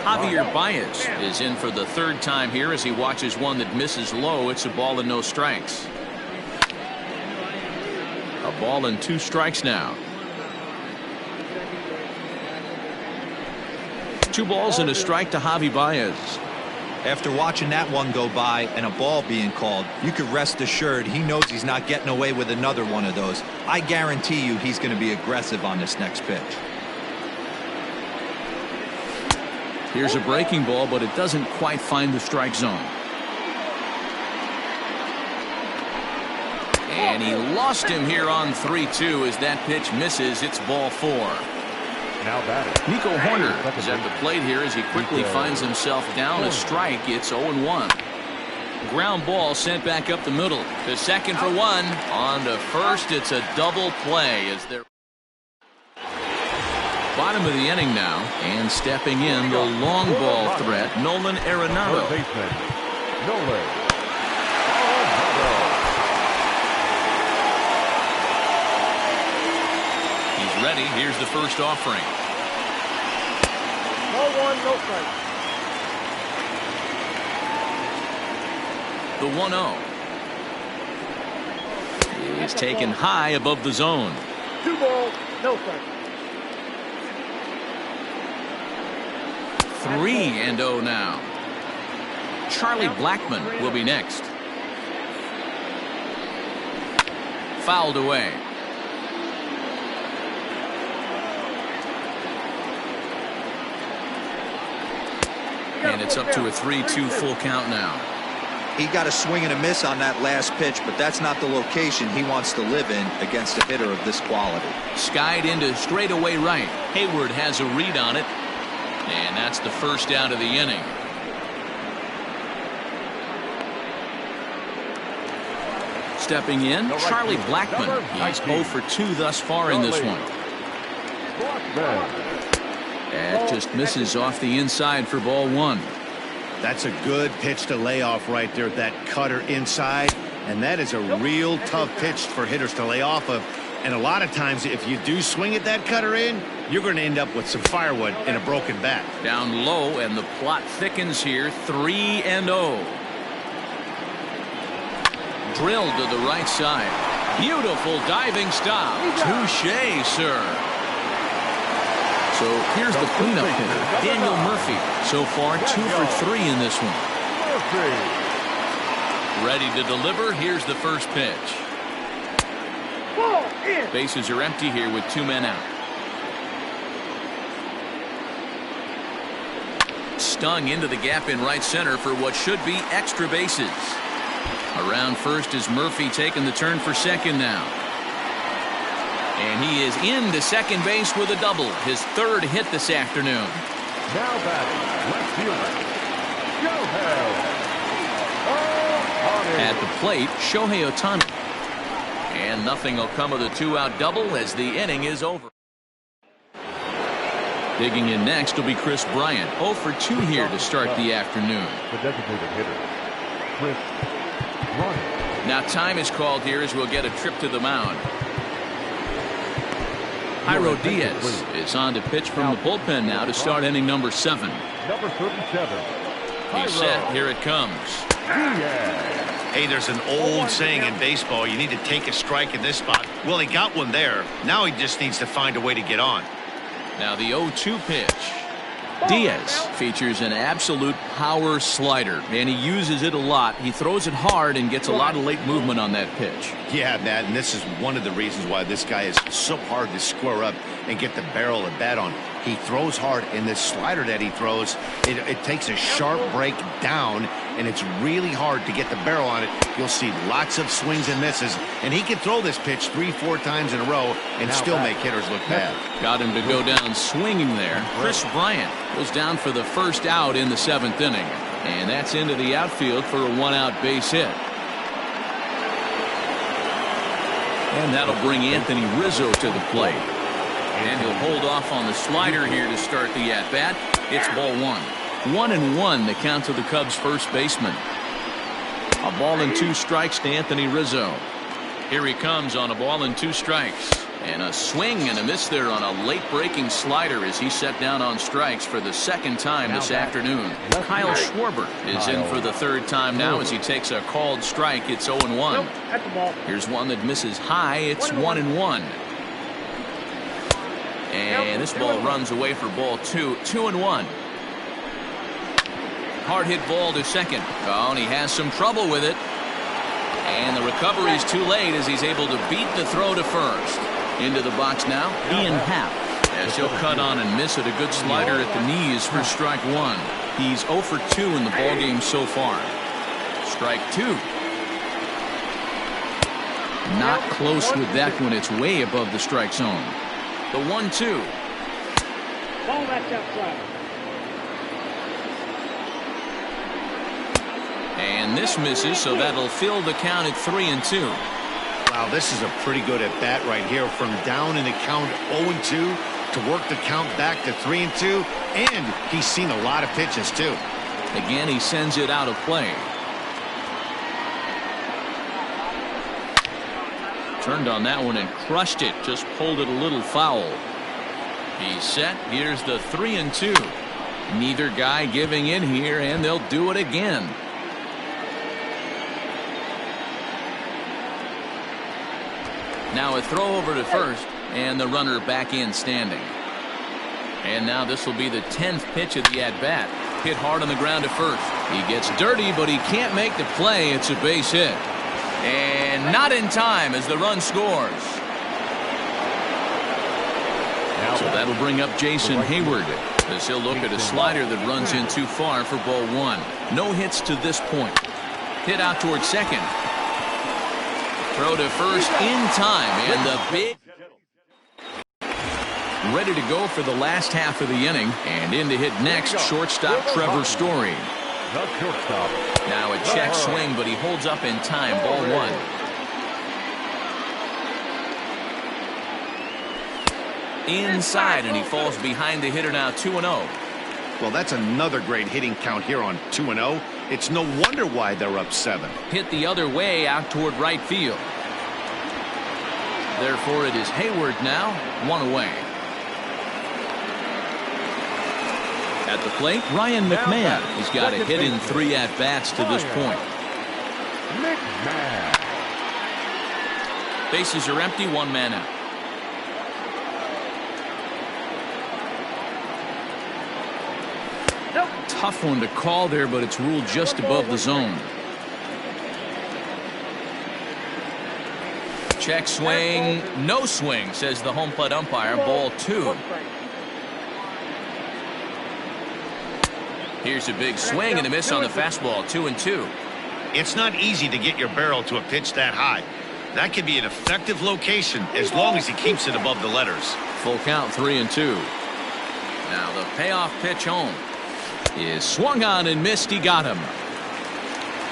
Javier Baez is in for the third time here as he watches one that misses low. It's a ball and no strikes. A ball and 2 strikes now. 2 balls and a strike to Javi Baez. After watching that one go by and a ball being called, you could rest assured he knows he's not getting away with another one of those. I guarantee you he's going to be aggressive on this next pitch. Here's a breaking ball, but it doesn't quite find the strike zone. And he lost him here on 3-2 as that pitch misses. It's ball 4. Now batting. Nico Horner is at the plate here as he quickly finds himself down a strike. It's 0-1. Ground ball sent back up the middle. To second for 1. On to first. It's a double play as they're bottom of the inning now, and stepping in the long ball threat, Nolan Arenado. He's ready. Here's the first offering. No one, no strike. The 1-0 is taken high above the zone. 2 balls, no strike. 3-0 now. Charlie Blackmon will be next. Fouled away. And it's up to a 3-2 full count now. He got a swing and a miss on that last pitch, but that's not the location he wants to live in against a hitter of this quality. Skied into straightaway right. Hayward has a read on it. And that's the first out of the inning. Stepping in, Charlie Blackmon. He's 0 for 2 thus far in this one. That just misses off the inside for ball 1. That's a good pitch to lay off right there, that cutter inside. And that is a real tough pitch for hitters to lay off of. And a lot of times, if you do swing at that cutter in, you're going to end up with some firewood and a broken bat. Down low, and the plot thickens here. 3-0. Drilled to the right side. Beautiful diving stop. Touché, sir. So here's the cleanup hitter, Daniel Murphy. So far, 2 for 3 in this one. Ready to deliver. Here's the first pitch. Ball in. Bases are empty here with 2 men out. Stung into the gap in right center for what should be extra bases. Around first is Murphy taking the turn for second now. And he is into second base with a double. His 3rd hit this afternoon. Now batting, left fielder, Shohei. At the plate, Shohei Ohtani. And nothing will come of the 2-out double as the inning is over. Digging in next will be Chris Bryant. 0 for 2 here to start the afternoon. The designated hitter, Chris Bryant. Now time is called here as we'll get a trip to the mound. Jairo Diaz is on to pitch from the bullpen now to start inning number 7. Number 37. He's set. Here it comes. Hey, there's an old saying in baseball, you need to take a strike in this spot. Well, he got one there. Now he just needs to find a way to get on. Now the 0-2 pitch. Diaz features an absolute power slider, and he uses it a lot. He throws it hard and gets a lot of late movement on that pitch. Yeah, Matt, and this is one of the reasons why this guy is so hard to square up and get the barrel of bat on. He throws hard, and this slider that he throws, it takes a sharp break down, and it's really hard to get the barrel on it. You'll see lots of swings and misses, and he can throw this pitch 3-4 times in a row and still make hitters look bad. Got him to go down swinging there. Chris Bryant goes down for the first out in the 7th inning, and that's into the outfield for a 1-out base hit. And that'll bring Anthony Rizzo to the plate. And he'll hold off on the slider here to start the at-bat. It's ball 1. 1-1 the count to the Cubs first baseman. A ball and 2 strikes to Anthony Rizzo. Here he comes on a ball and 2 strikes. And a swing and a miss there on a late breaking slider as he set down on strikes for the 2nd time this afternoon. Kyle Schwarber is in for the 3rd time now as he takes a called strike. It's 0-1. Here's one that misses high. It's 1-1. And this ball runs away for ball 2. 2-1. Hard hit ball to second. Oh, and he has some trouble with it. And the recovery is too late as he's able to beat the throw to first. Into the box now, Ian Happ. As he'll cut on and miss it, a good slider at the knees for strike 1. He's 0 for 2 in the ballgame so far. Strike 2. Not close with that one. It's way above the strike zone. The 1-2. Ball that's outside. And this misses, so that'll fill the count at 3-2. Wow, this is a pretty good at-bat right here. From down in the count 0-2 to work the count back to 3-2. And he's seen a lot of pitches, too. Again, he sends it out of play. Turned on that one and crushed it. Just pulled it a little foul. He's set. Here's the 3-2. Neither guy giving in here, and they'll do it again. Now a throw over to first, and the runner back in standing. And now this will be the 10th pitch of the at-bat. Hit hard on the ground to first. He gets dirty, but he can't make the play. It's a base hit. And not in time as the run scores. So that'll bring up Jason Hayward as he'll look at a slider that runs in too far for ball 1. No hits to this point. Hit out towards second. Throw to first in time, and the big ready to go for the last half of the inning, and in to hit next, shortstop Trevor Story. The shortstop. Now a check swing, but he holds up in time. Ball 1. Inside, and he falls behind the hitter now. 2-0. Well, that's another great hitting count here on 2-0. It's no wonder why they're up 7. Hit the other way out toward right field. Therefore, it is Hayward now, 1 away. At the plate, Ryan McMahon. He's got a hit in 3 at-bats to this point. McMahon. Bases are empty, 1 man out. Tough one to call there, but it's ruled just above the zone. Check swing, no swing, says the home plate umpire. Ball 2. Here's a big swing and a miss on the fastball. 2-2. It's not easy to get your barrel to a pitch that high. That could be an effective location as long as he keeps it above the letters. Full count, 3-2. Now the payoff pitch home is swung on and missed. He got him.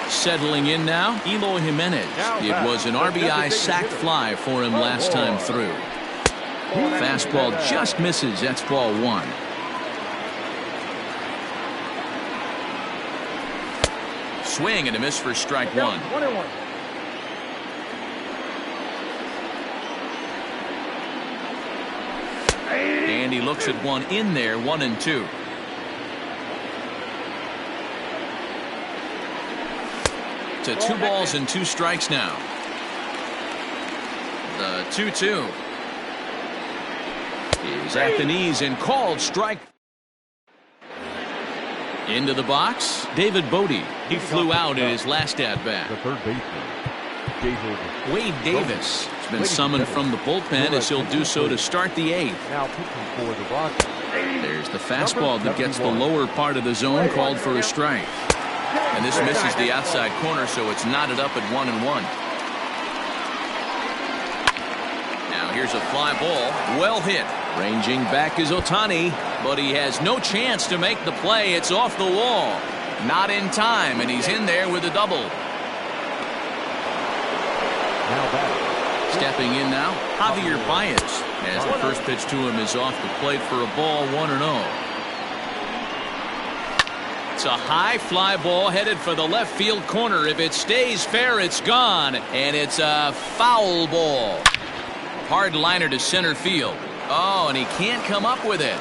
Settling in now, Eloy Jimenez. It was an RBI sac fly for him last time through. Fastball just misses. That's ball 1. Swing and a miss for strike 1. And he looks at one in there. 1-2. To 2 balls and 2 strikes now. The 2-2 is at the knees and called strike. Into the box, David Bodie. He flew out in his last at-bat. The third baseman, Wade Davis has been summoned from the bullpen as he'll do so to start the 8th. now pitching for the Rockies. There's the fastball that gets the lower part of the zone, called for a strike. And this misses the outside corner, so it's knotted up at 1-1. Now here's a fly ball, well hit. Ranging back is Ohtani, but he has no chance to make the play. It's off the wall. Not in time, and he's in there with a double. Now batting. Stepping in now, Javier Baez, as the first pitch to him is off the plate for a ball. 1-0. It's a high fly ball headed for the left field corner. If it stays fair, it's gone, and it's a foul ball. Hard liner to center field. Oh, and he can't come up with it.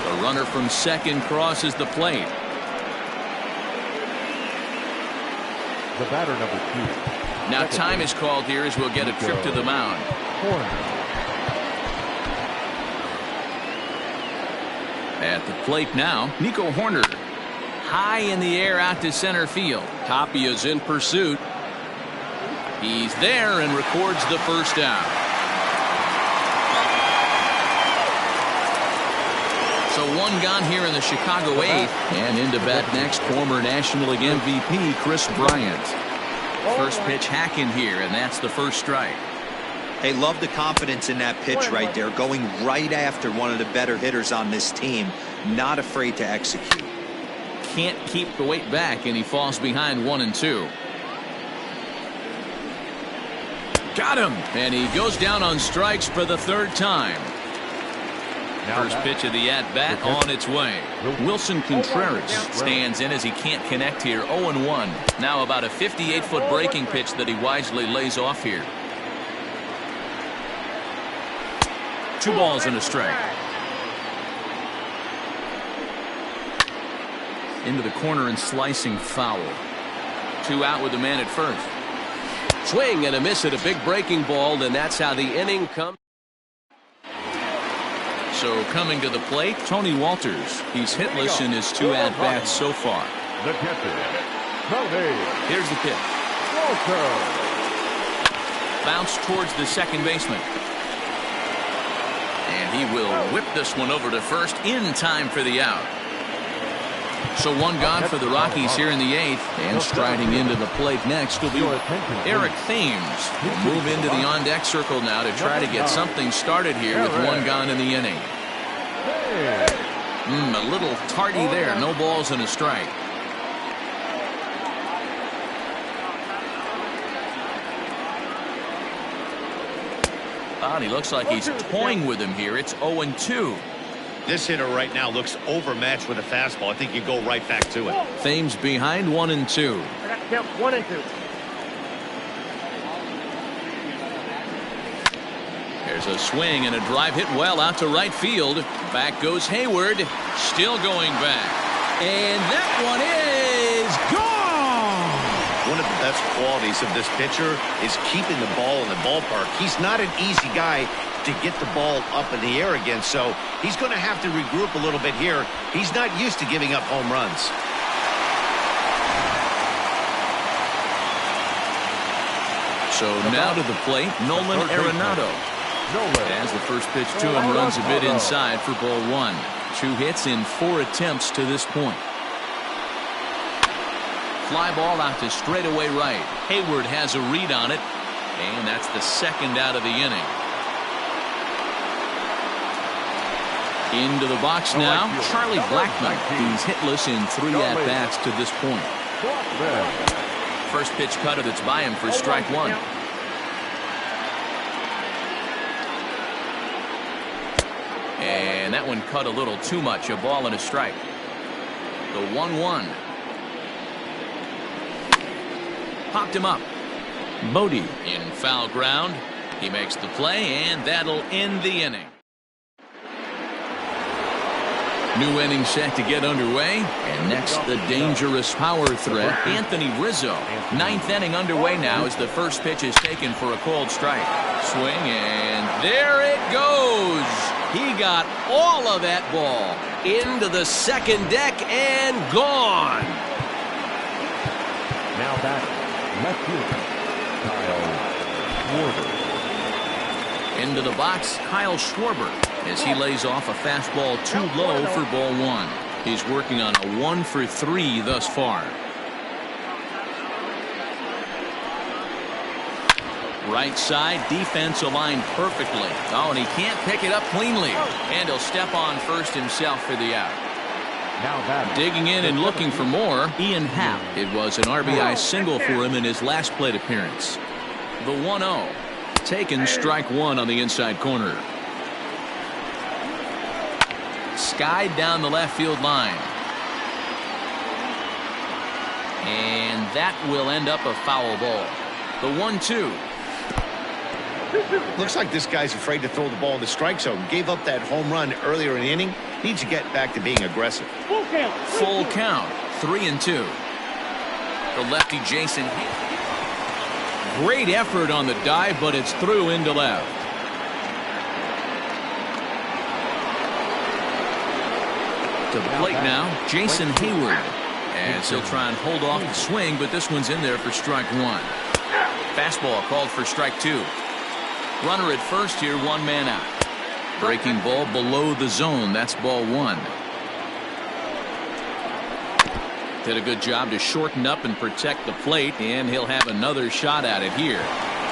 The runner from second crosses the plate. The batter, number 2. Now time is called here as we'll get a trip to the mound. At the plate now, Nico Horner. High in the air out to center field. Tapia's in pursuit. He's there and records the first out. So 1 gone here in the Chicago 8th. And into bat next, former National League MVP Chris Bryant. First pitch hacking here, and that's the first strike. Hey, love the confidence in that pitch right there. Going right after one of the better hitters on this team. Not afraid to execute. Can't keep the weight back, and he falls behind 1-2. Got him, and he goes down on strikes for the 3rd time. First pitch of the at-bat on its way. Wilson Contreras stands in as he can't connect here. 0-1. Now about a 58-foot breaking pitch that he wisely lays off here. 2 balls and a strike. Into the corner and slicing foul. 2 out with the man at first. Swing and a miss at a big breaking ball, and that's how the inning comes. So coming to the plate, Tony Walters. He's hitless in his 2 at-bats so far. The catcher, Tony. Here's the pitch. Walters. Bounce towards the second baseman. And he will whip this one over to first in time for the out. So 1 gone for the Rockies here in the 8th. And striding into the plate next will be Eric Thames. Will move into the on-deck circle now to try to get something started here with 1 gone in the inning. A little tardy there. No balls and a strike. And he looks like he's toying with him here. It's 0-2. This hitter right now looks overmatched with a fastball. I think you go right back to it. Thames behind 1-2. 1-2. There's a swing and a drive hit well out to right field. Back goes Hayward. Still going back. And that one is gone. One of the best qualities of this pitcher is keeping the ball in the ballpark. He's not an easy guy to get the ball up in the air again, so he's going to have to regroup a little bit here. He's not used to giving up home runs. So now to the plate, Nolan Arenado. As the first pitch to him runs a bit inside for ball one. 2 hits in 4 attempts to this point. Fly ball out to straightaway right. Hayward has a read on it, and that's the second out of the inning. Into the box now, Charlie Blackmon. He's hitless in 3 at-bats to this point. First pitch cutter that's by him for strike one. And that one cut a little too much, a ball and a strike. The 1-1. Popped him up. Bodie in foul ground. He makes the play, and that'll end the inning. New inning set to get underway, and next the dangerous power threat, Anthony Rizzo. 9th inning underway now as the first pitch is taken for a called strike. Swing, and there it goes. He got all of that ball into the second deck and gone. Now back, left fielder, Kyle Schwarber. Into the box, Kyle Schwarber, as he lays off a fastball too low for ball one. He's working on a 1 for 3 thus far. Right side, defense aligned perfectly. Oh, and he can't pick it up cleanly. And he'll step on first himself for the out. Digging in and looking for more, Ian Happ. It was an RBI single for him in his last plate appearance. The 1-0. Taken strike one on the inside corner. Skied down the left field line. And that will end up a foul ball. The 1-2. Looks like this guy's afraid to throw the ball in the strike zone. Gave up that home run earlier in the inning. Needs to get back to being aggressive. Full count. 3-2. The lefty Jason. Great effort on the dive, but it's through into left. To the plate now, Jason Hayward. As he'll try and hold off the swing, but this one's in there for strike one. Fastball called for strike two. Runner at first here, 1 man out. Breaking ball below the zone. That's ball one. Did a good job to shorten up and protect the plate, and he'll have another shot at it here.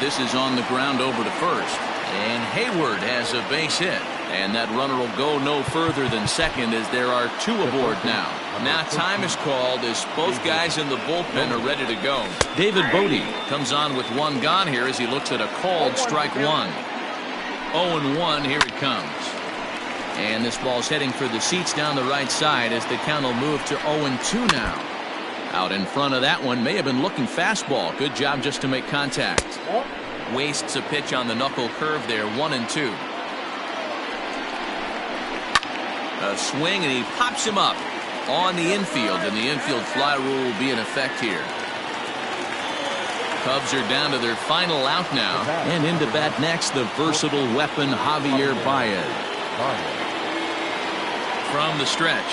This is on the ground over to first. And Hayward has a base hit. And that runner will go no further than second as there are 2 aboard now. Now time is called as both guys in the bullpen are ready to go. David Bodie comes on with 1 gone here as he looks at a called strike one. 0-1, here it comes. And this ball's heading for the seats down the right side as the count will move to 0-2 now. Out in front of that one, may have been looking fastball. Good job just to make contact. Wastes a pitch on the knuckle curve there, 1-2. A swing, and he pops him up on the infield, and the infield fly rule will be in effect here. Cubs are down to their final out now, and into bat next, the versatile weapon Javier Baez. From the stretch.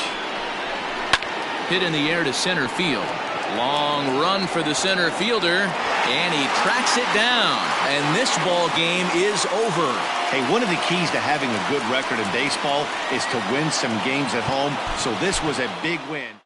Hit in the air to center field. Long run for the center fielder, and he tracks it down. And this ball game is over. Hey, one of the keys to having a good record in baseball is to win some games at home. So this was a big win.